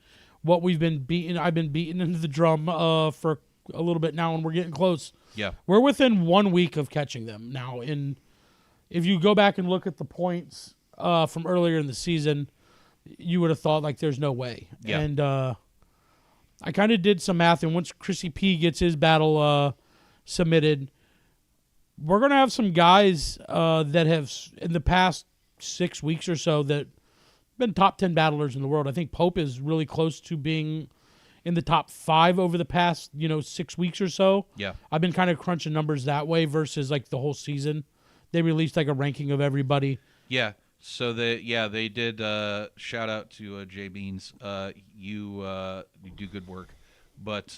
what we've been beating. I've been beating into the drum for a little bit now, and we're getting close. Yeah. We're within 1 week of catching them now. And if you go back and look at the points from earlier in the season, you would have thought like there's no way. Yeah. And I kind of did some math, and once Chrissy P gets his battle submitted, we're going to have some guys that have, in the past 6 weeks or so, that been top 10 battlers in the world. I think Pope is really close to being in the top 5 over the past, 6 weeks or so. Yeah. I've been kind of crunching numbers that way versus like the whole season. They released like a ranking of everybody. Yeah. So they did shout out to Jay Beans. You do good work, but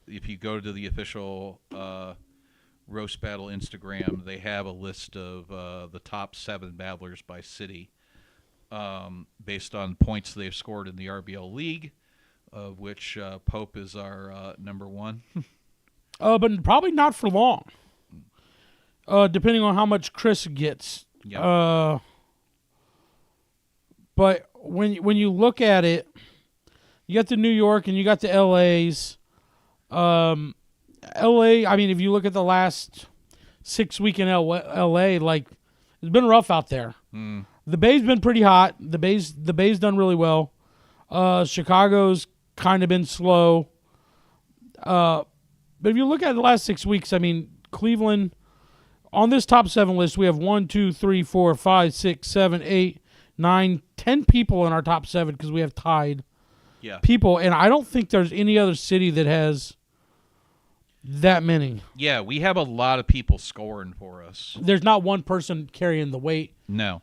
if you go to the official Roast Battle Instagram, they have a list of the top 7 battlers by city, based on points they've scored in the RBL League, of which Pope is our number 1. But probably not for long. Depending on how much Chris gets. Yep. But when you look at it, you got the New York and you got the LAs. LA, I mean, if you look at the last 6 weeks in LA, like, it's been rough out there. The Bay's been pretty hot. The Bay's done really well. Chicago's kind of been slow. But if you look at the last 6 weeks, I mean, Cleveland, on this top 7 list, we have 1, 2, 3, 4, 5, 6, 7, 8, 9, 10 people in our top 7 because we have tied people. And I don't think there's any other city that has that many. Yeah, we have a lot of people scoring for us. There's not one person carrying the weight. No.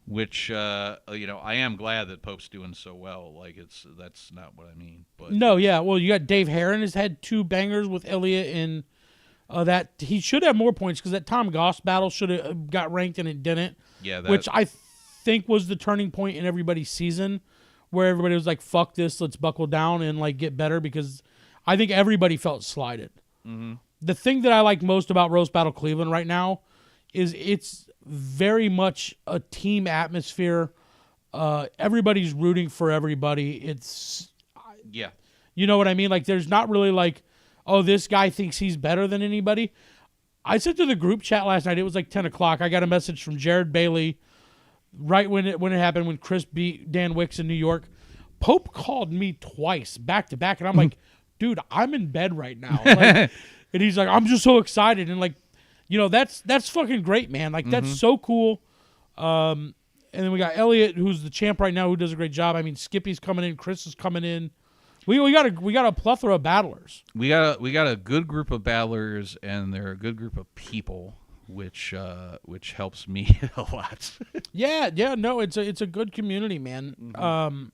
Which, I am glad that Pope's doing so well. Like, that's not what I mean. But no, yeah. Well, you got Dave Herron has had 2 bangers with Elliott, and that he should have more points because that Tom Goss battle should have got ranked and it didn't. Yeah, which I think was the turning point in everybody's season, where everybody was like, "Fuck this, let's buckle down and like get better." Because I think everybody felt slighted. Mm-hmm. The thing that I like most about Roast Battle Cleveland right now is it's very much a team atmosphere. Everybody's rooting for everybody. It's you know what I mean? Like, there's not really like, oh, this guy thinks he's better than anybody. I said to the group chat last night, it was like 10 o'clock. I got a message from Jared Bailey right when it happened, when Chris beat Dan Wicks in New York. Pope called me twice back to back, and I'm like, dude, I'm in bed right now. Like, and he's like, I'm just so excited. And like, that's fucking great, man. Like, that's so cool. And then we got Elliott, who's the champ right now, who does a great job. I mean, Skippy's coming in, Chris is coming in. We got a plethora of battlers. We got a good group of battlers, and they're a good group of people, which helps me a lot. yeah, no, it's a good community, man. Mm-hmm.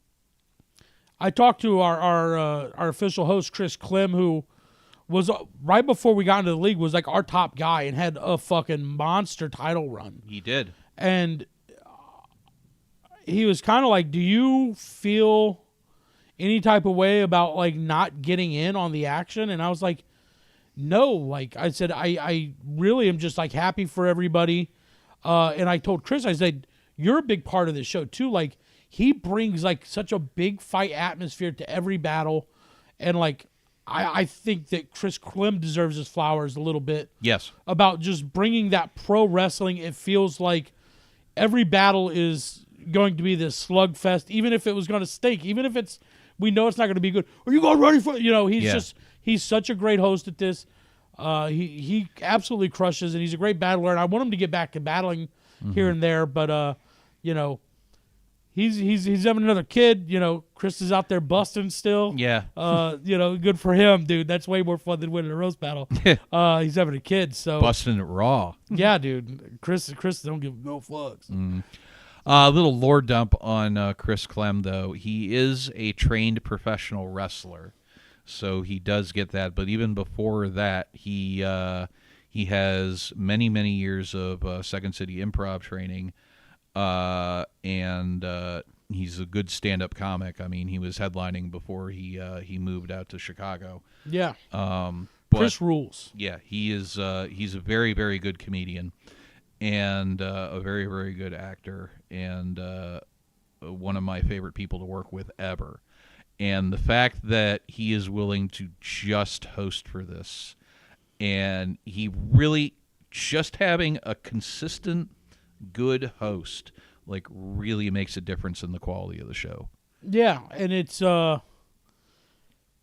I talked to our official host, Chris Clem, who was right before we got into the league was like our top guy and had a fucking monster title run. He did, and he was kind of like, "Do you feel any type of way about like not getting in on the action?" And I was like, no. Like I said, I really am just like happy for everybody. And I told Chris, I said, you're a big part of this show too. Like, he brings like such a big fight atmosphere to every battle. And like, I think that Chris Clem deserves his flowers a little bit. Yes. About just bringing that pro wrestling. It feels like every battle is going to be this slugfest, even if it was going to stink, even if we know it's not going to be good. Are you guys ready for it? He's such a great host at this. He absolutely crushes, and he's a great battler. And I want him to get back to battling here and there, but he's having another kid. Chris is out there busting still. Yeah. Good for him, dude. That's way more fun than winning a roast battle. He's having a kid, so busting it raw. Yeah, dude. Chris don't give no fucks. A little lore dump on Chris Clem, though. He is a trained professional wrestler, so he does get that. But even before that, he has many, many years of Second City improv training, and he's a good stand-up comic. I mean, he was headlining before he moved out to Chicago. Yeah. Chris rules. Yeah, he's a very, very good comedian. And a very, very good actor, and one of my favorite people to work with ever. And the fact that he is willing to just host for this, and he really just having a consistent, good host, like, really makes a difference in the quality of the show. Yeah, and it's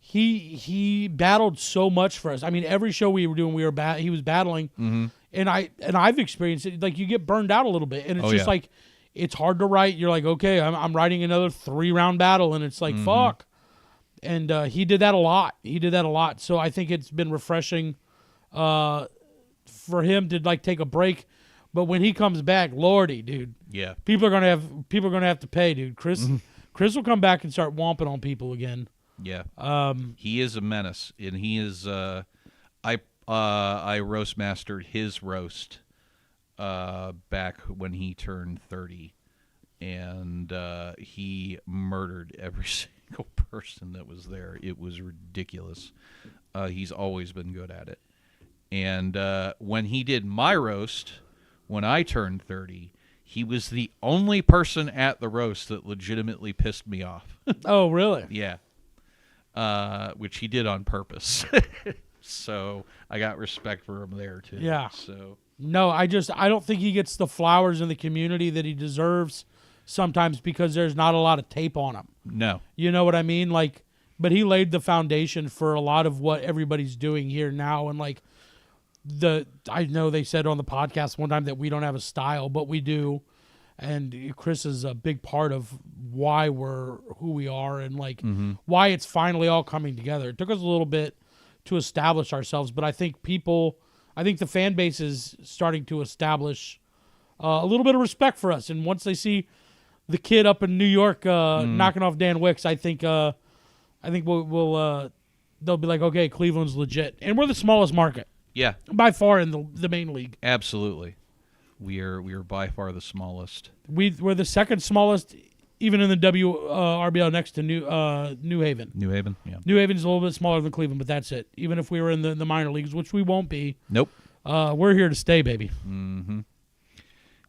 he battled so much for us. I mean, every show we were doing, he was battling. Mm-hmm. And I've experienced it. Like, you get burned out a little bit, and it's like, it's hard to write. You're like, okay, I'm writing another 3-round battle, and it's like, fuck. And he did that a lot. So I think it's been refreshing for him to like take a break. But when he comes back, Lordy, dude, Yeah. People are gonna have to pay, dude. Chris will come back and start womping on people again. Yeah. He is a menace, and he is. I roast mastered his roast back when he turned 30, and he murdered every single person that was there. It was ridiculous. He's always been good at it. And when he did my roast, when I turned 30, he was the only person at the roast that legitimately pissed me off. Oh, really? Yeah. Which he did on purpose. So I got respect for him there, too. Yeah. So No, I don't think he gets the flowers in the community that he deserves sometimes because there's not a lot of tape on him. no. You know what I mean? Like, but he laid the foundation for a lot of what everybody's doing here now. And like I know they said on the podcast one time that we don't have a style, but we do. And Chris is a big part of why we're who we are and like why it's finally all coming together. It took us a little bit to establish ourselves, but I think the fan base is starting to establish a little bit of respect for us. And once they see the kid up in New York knocking off Dan Wicks, I think we'll they'll be like, okay, Cleveland's legit, and we're the smallest market, Yeah, by far in the main league. absolutely. We are by far the smallest. We're the second smallest, even in the WRBL, next to New Haven. New Haven, yeah. New Haven's a little bit smaller than Cleveland, but that's it. Even if we were in the minor leagues, which we won't be. Nope. We're here to stay, baby. Mm-hmm.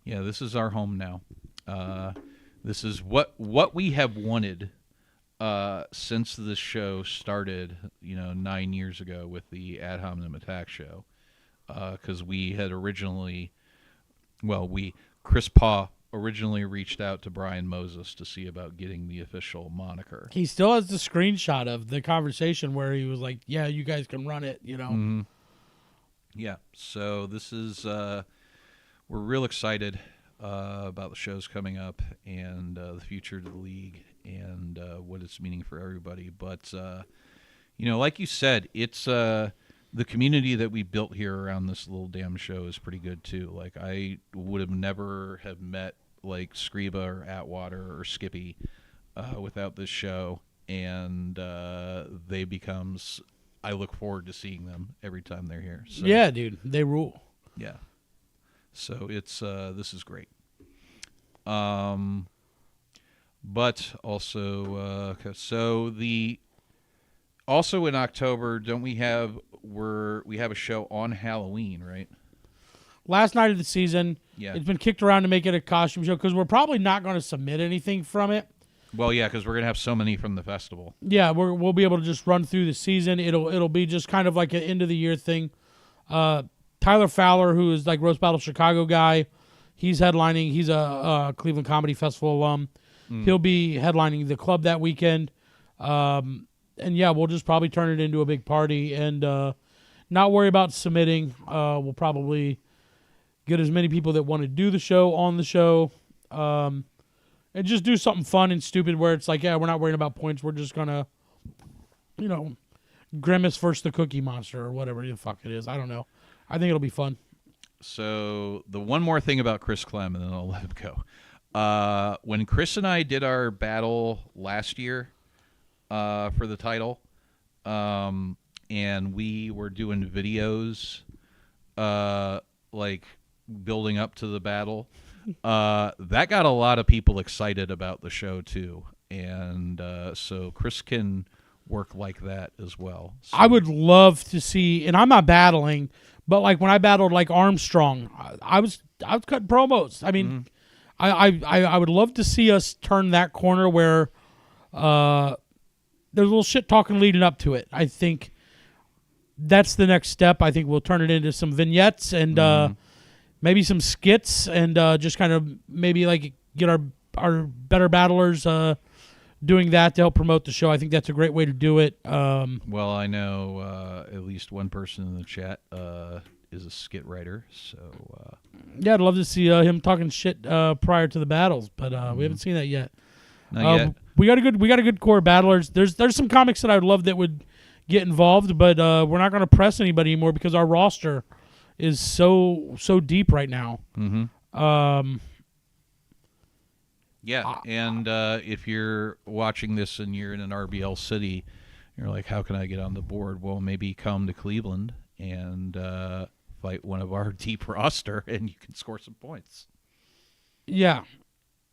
Yeah, this is our home now. This is what we have wanted since this show started, 9 years ago with the Ad Hominem Attack Show. Because we had originally, Chris Paw originally reached out to Brian Moses to see about getting the official moniker. He still has the screenshot of the conversation where he was like, yeah, you guys can run it, Mm-hmm. Yeah, so this is, we're real excited about the shows coming up and the future of the league and what it's meaning for everybody. But, like you said, it's the community that we built here around this little damn show is pretty good, too. Like, I would have never have met, like, Scriba or Atwater or Skippy without this show. And I look forward to seeing them every time they're here. So, yeah, dude, they rule. Yeah. So it's this is great. But also also in October, don't we have a show on Halloween, right? Last night of the season. Yeah. It's been kicked around to make it a costume show because we're probably not going to submit anything from it. Well, yeah, because we're gonna have so many from the festival. Yeah, we'll be able to just run through the season. It'll be just kind of like an end of the year thing. Tyler Fowler, who is like Roast Battle Chicago guy, he's headlining. He's a Cleveland Comedy Festival alum. He'll be headlining the club that weekend. And yeah, we'll just probably turn it into a big party and not worry about submitting. We'll probably get as many people that want to do the show on the show. And just do something fun and stupid where it's like, yeah, we're not worrying about points. We're just going to, Grimace versus the Cookie Monster or whatever the fuck it is. I don't know. I think it'll be fun. So the one more thing about Chris Clem, and then I'll let him go. When Chris and I did our battle last year for the title, and we were doing videos like building up to the battle, that got a lot of people excited about the show too, and so Chris can work like that as well. So. I would love to see, and I'm not battling, but like when I battled like Armstrong, I was cutting promos. I mean, I would love to see us turn that corner where there's a little shit talking leading up to it. I think that's the next step. I think we'll turn it into some vignettes and. Maybe some skits and just kind of maybe like get our better battlers doing that to help promote the show. I think that's a great way to do it. Well, I know at least one person in the chat is a skit writer, so yeah, I'd love to see him talking shit prior to the battles, but we haven't seen that yet. Not yet. We got a good core of battlers. There's some comics that I would love that would get involved, but we're not going to press anybody anymore because our roster is so deep right now. Yeah, and if you're watching this and you're in an RBL city, you're like, how can I get on the board? Well, maybe come to Cleveland and fight one of our deep roster, and you can score some points. Yeah.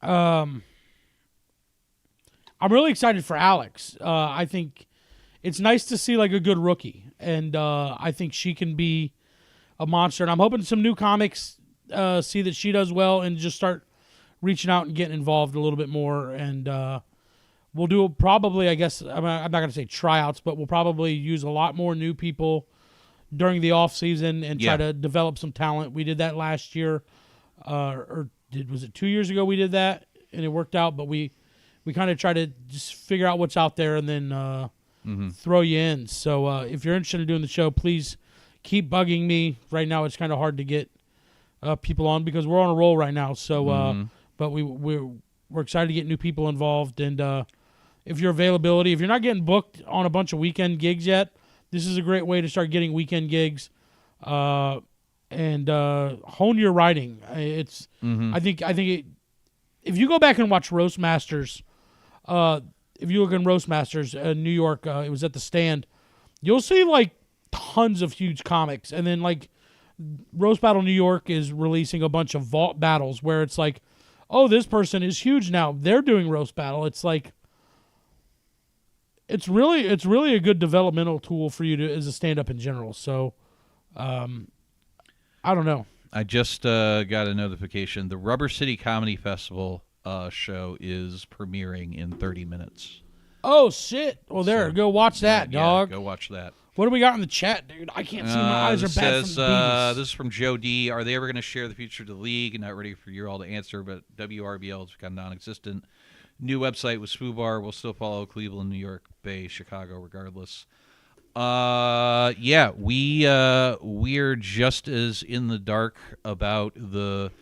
I'm really excited for Alex. I think it's nice to see like a good rookie, and I think she can be a monster. And I'm hoping some new comics see that she does well and just start reaching out and getting involved a little bit more. And we'll do probably, I guess, I'm not going to say tryouts, but we'll probably use a lot more new people during the off season and try to develop some talent. We did that last year, was it 2 years ago we did that, and it worked out. But we kind of try to just figure out what's out there and then throw you in. So if you're interested in doing the show, please keep bugging me. Right now it's kind of hard to get people on because we're on a roll right now. So, but we're excited to get new people involved. And if you're not getting booked on a bunch of weekend gigs yet, this is a great way to start getting weekend gigs and hone your writing. It's I think if you go back and watch Roast Masters, if you look in Roast Masters in New York, it was at the Stand, you'll see like tons of huge comics. And then like Roast Battle New York is releasing a bunch of vault battles where it's like, oh, this person is huge now, they're doing Roast Battle. It's like it's really a good developmental tool for you to as a stand-up in general. So I don't know. I just got a notification. The Rubber City Comedy Festival show is premiering in 30 minutes. Oh, shit. Well, go watch that, dog. Go watch that. What do we got in the chat, dude? I can't see. My eyes are bad from the bees. This is from Joe D. Are they ever going to share the future of the league? Not ready for you all to answer, but WRBL has become non-existent. New website with Spoobar. We'll still follow Cleveland, New York, Bay, Chicago, regardless. We're just as in the dark about the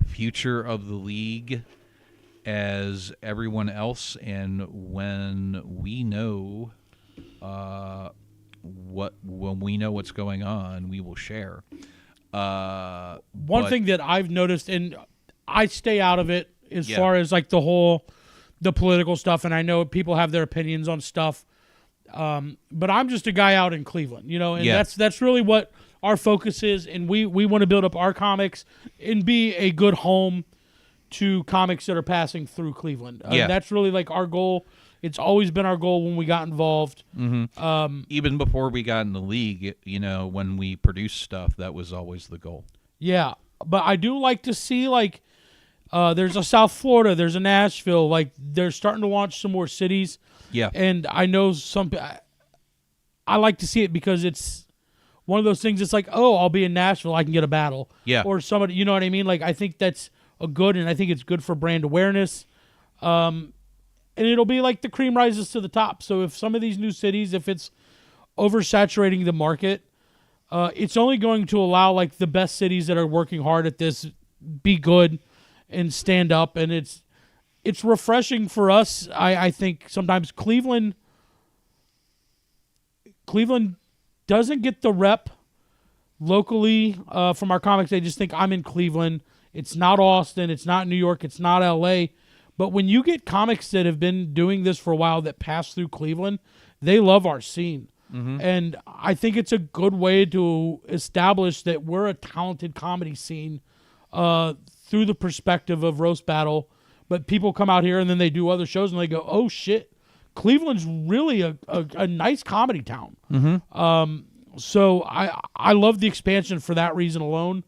future of the league as everyone else, and when we know what's going on, we will share. One thing that I've noticed, and I stay out of it as far as like the political stuff, and I know people have their opinions on stuff. But I'm just a guy out in Cleveland, and that's really what our focus is. And we want to build up our comics and be a good home to comics that are passing through Cleveland. That's really like our goal. It's always been our goal when we got involved. Even before we got in the league, when we produced stuff, that was always the goal. Yeah. But I do like to see like, there's a South Florida, there's a Nashville, like they're starting to launch some more cities. Yeah. And I know I like to see it because it's one of those things. It's like, oh, I'll be in Nashville, I can get a battle. Yeah. Or somebody, you know what I mean? Like, I think that's and I think it's good for brand awareness. And it'll be like the cream rises to the top. So if some of these new cities, if it's oversaturating the market, it's only going to allow like the best cities that are working hard at this be good and stand up. And it's refreshing for us. I think sometimes Cleveland doesn't get the rep locally from our comics. They just think I'm in Cleveland. It's not Austin. It's not New York. It's not LA. But when you get comics that have been doing this for a while that pass through Cleveland, they love our scene. And I think it's a good way to establish that we're a talented comedy scene through the perspective of Roast Battle. But people come out here and then they do other shows and they go, oh, shit, Cleveland's really a nice comedy town. So I love the expansion for that reason alone.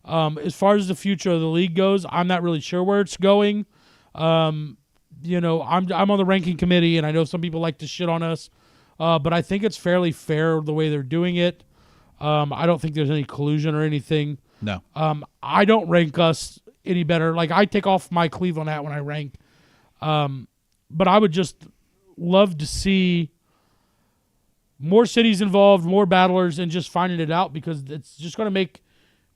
As far as the future of the league goes, I'm not really sure where it's going. I'm on the ranking committee, and I know some people like to shit on us, but I think it's fairly fair the way they're doing it. I don't think there's any collusion or anything. No. I don't rank us any better. Like, I take off my Cleveland hat when I rank. But I would just love to see more cities involved, more battlers, and just finding it out, because it's just going to make...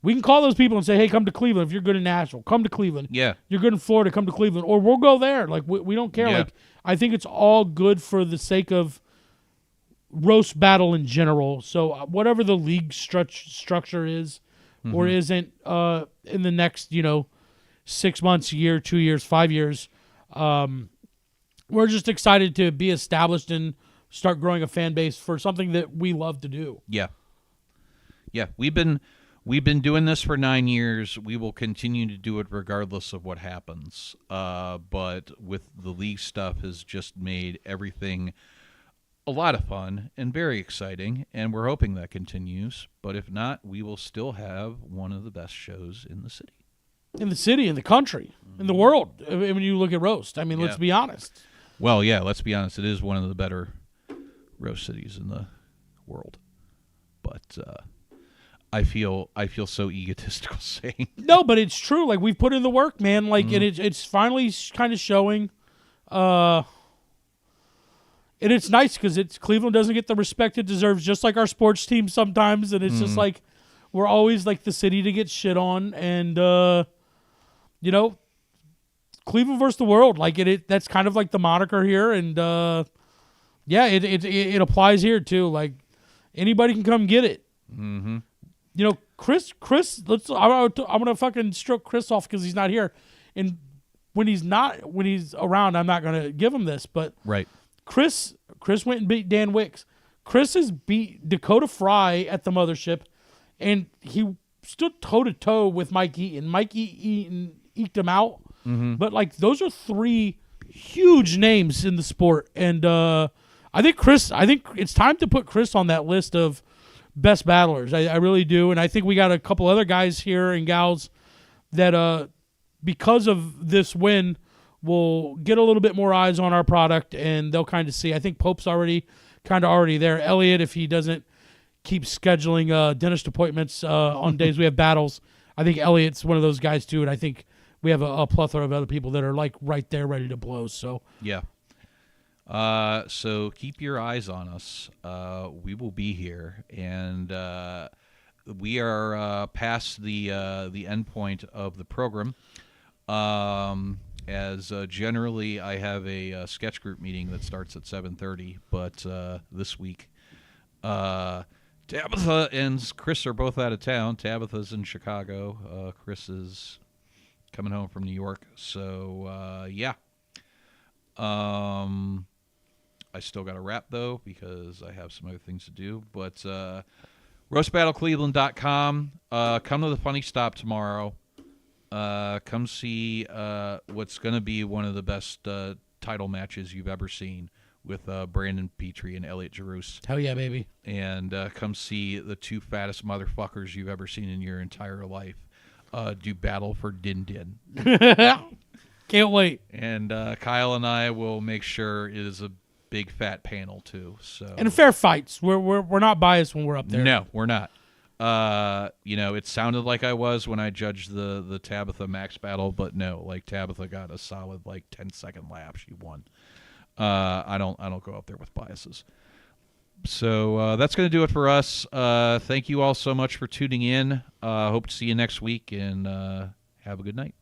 We can call those people and say, hey, come to Cleveland. If you're good in Nashville, come to Cleveland. Yeah. You're good in Florida, come to Cleveland. Or we'll go there. Like, we don't care. Yeah. Like, I think it's all good for the sake of roast battle in general. So whatever the league structure is or isn't in the next, 6 months, a year, 2 years, 5 years, We're just excited to be established and start growing a fan base for something that we love to do. Yeah. We've been doing this for 9 years. We will continue to do it regardless of what happens. But with the league stuff has just made everything a lot of fun and very exciting, and we're hoping that continues. But if not, we will still have one of the best shows in the city. In the city, in the country, in the world. When you look at roast, I mean, let's be honest. Well, yeah, let's be honest. It is one of the better roast cities in the world. But I feel so egotistical saying. No, but it's true. Like, we've put in the work, man. Like, and it's finally kind of showing. And it's nice because Cleveland doesn't get the respect it deserves, just like our sports team sometimes. And it's just like we're always like the city to get shit on. And, you know, Cleveland versus the world. Like, that's kind of like the moniker here. And, yeah, it applies here, too. Like, anybody can come get it. Mm-hmm. You know, Chris, I'm gonna fucking stroke Chris off because he's not here, and when he's around, I'm not gonna give him this. But right, Chris went and beat Dan Wicks. Chris has beat Dakota Fry at the mothership, and he stood toe to toe with Mike Eaton. Mike Eaton eked him out, but like those are 3 huge names in the sport, and I think it's time to put Chris on that list of best battlers. I really do. And I think we got a couple other guys here and gals that because of this win will get a little bit more eyes on our product, and they'll kind of see. I think Pope's already there. Elliot, if he doesn't keep scheduling dentist appointments on days we have battles, I think Elliot's one of those guys too. And I think we have a plethora of other people that are like right there ready to blow. So yeah. So keep your eyes on us. We will be here, and we are past the end point of the program. As generally, I have a sketch group meeting that starts at 7:30, but this week, Tabitha and Chris are both out of town. Tabitha's in Chicago. Chris is coming home from New York. So yeah. I still got to wrap, though, because I have some other things to do. But roastbattlecleveland.com. Come to the Funny Stop tomorrow. Come see what's going to be one of the best title matches you've ever seen with Brandon Petrie and Elliot Jerus. Hell yeah, baby. And come see the 2 fattest motherfuckers you've ever seen in your entire life do battle for Din Din. Can't wait. And Kyle and I will make sure it is a big fat panel too. So and fair fights. We're not biased when we're up there. No, we're not. You know, it sounded like I was when I judged the Tabitha Max battle, but no, like Tabitha got a solid 10-second lap. She won. I don't go up there with biases. So that's going to do it for us. Thank you all so much for tuning in. Hope to see you next week, and have a good night.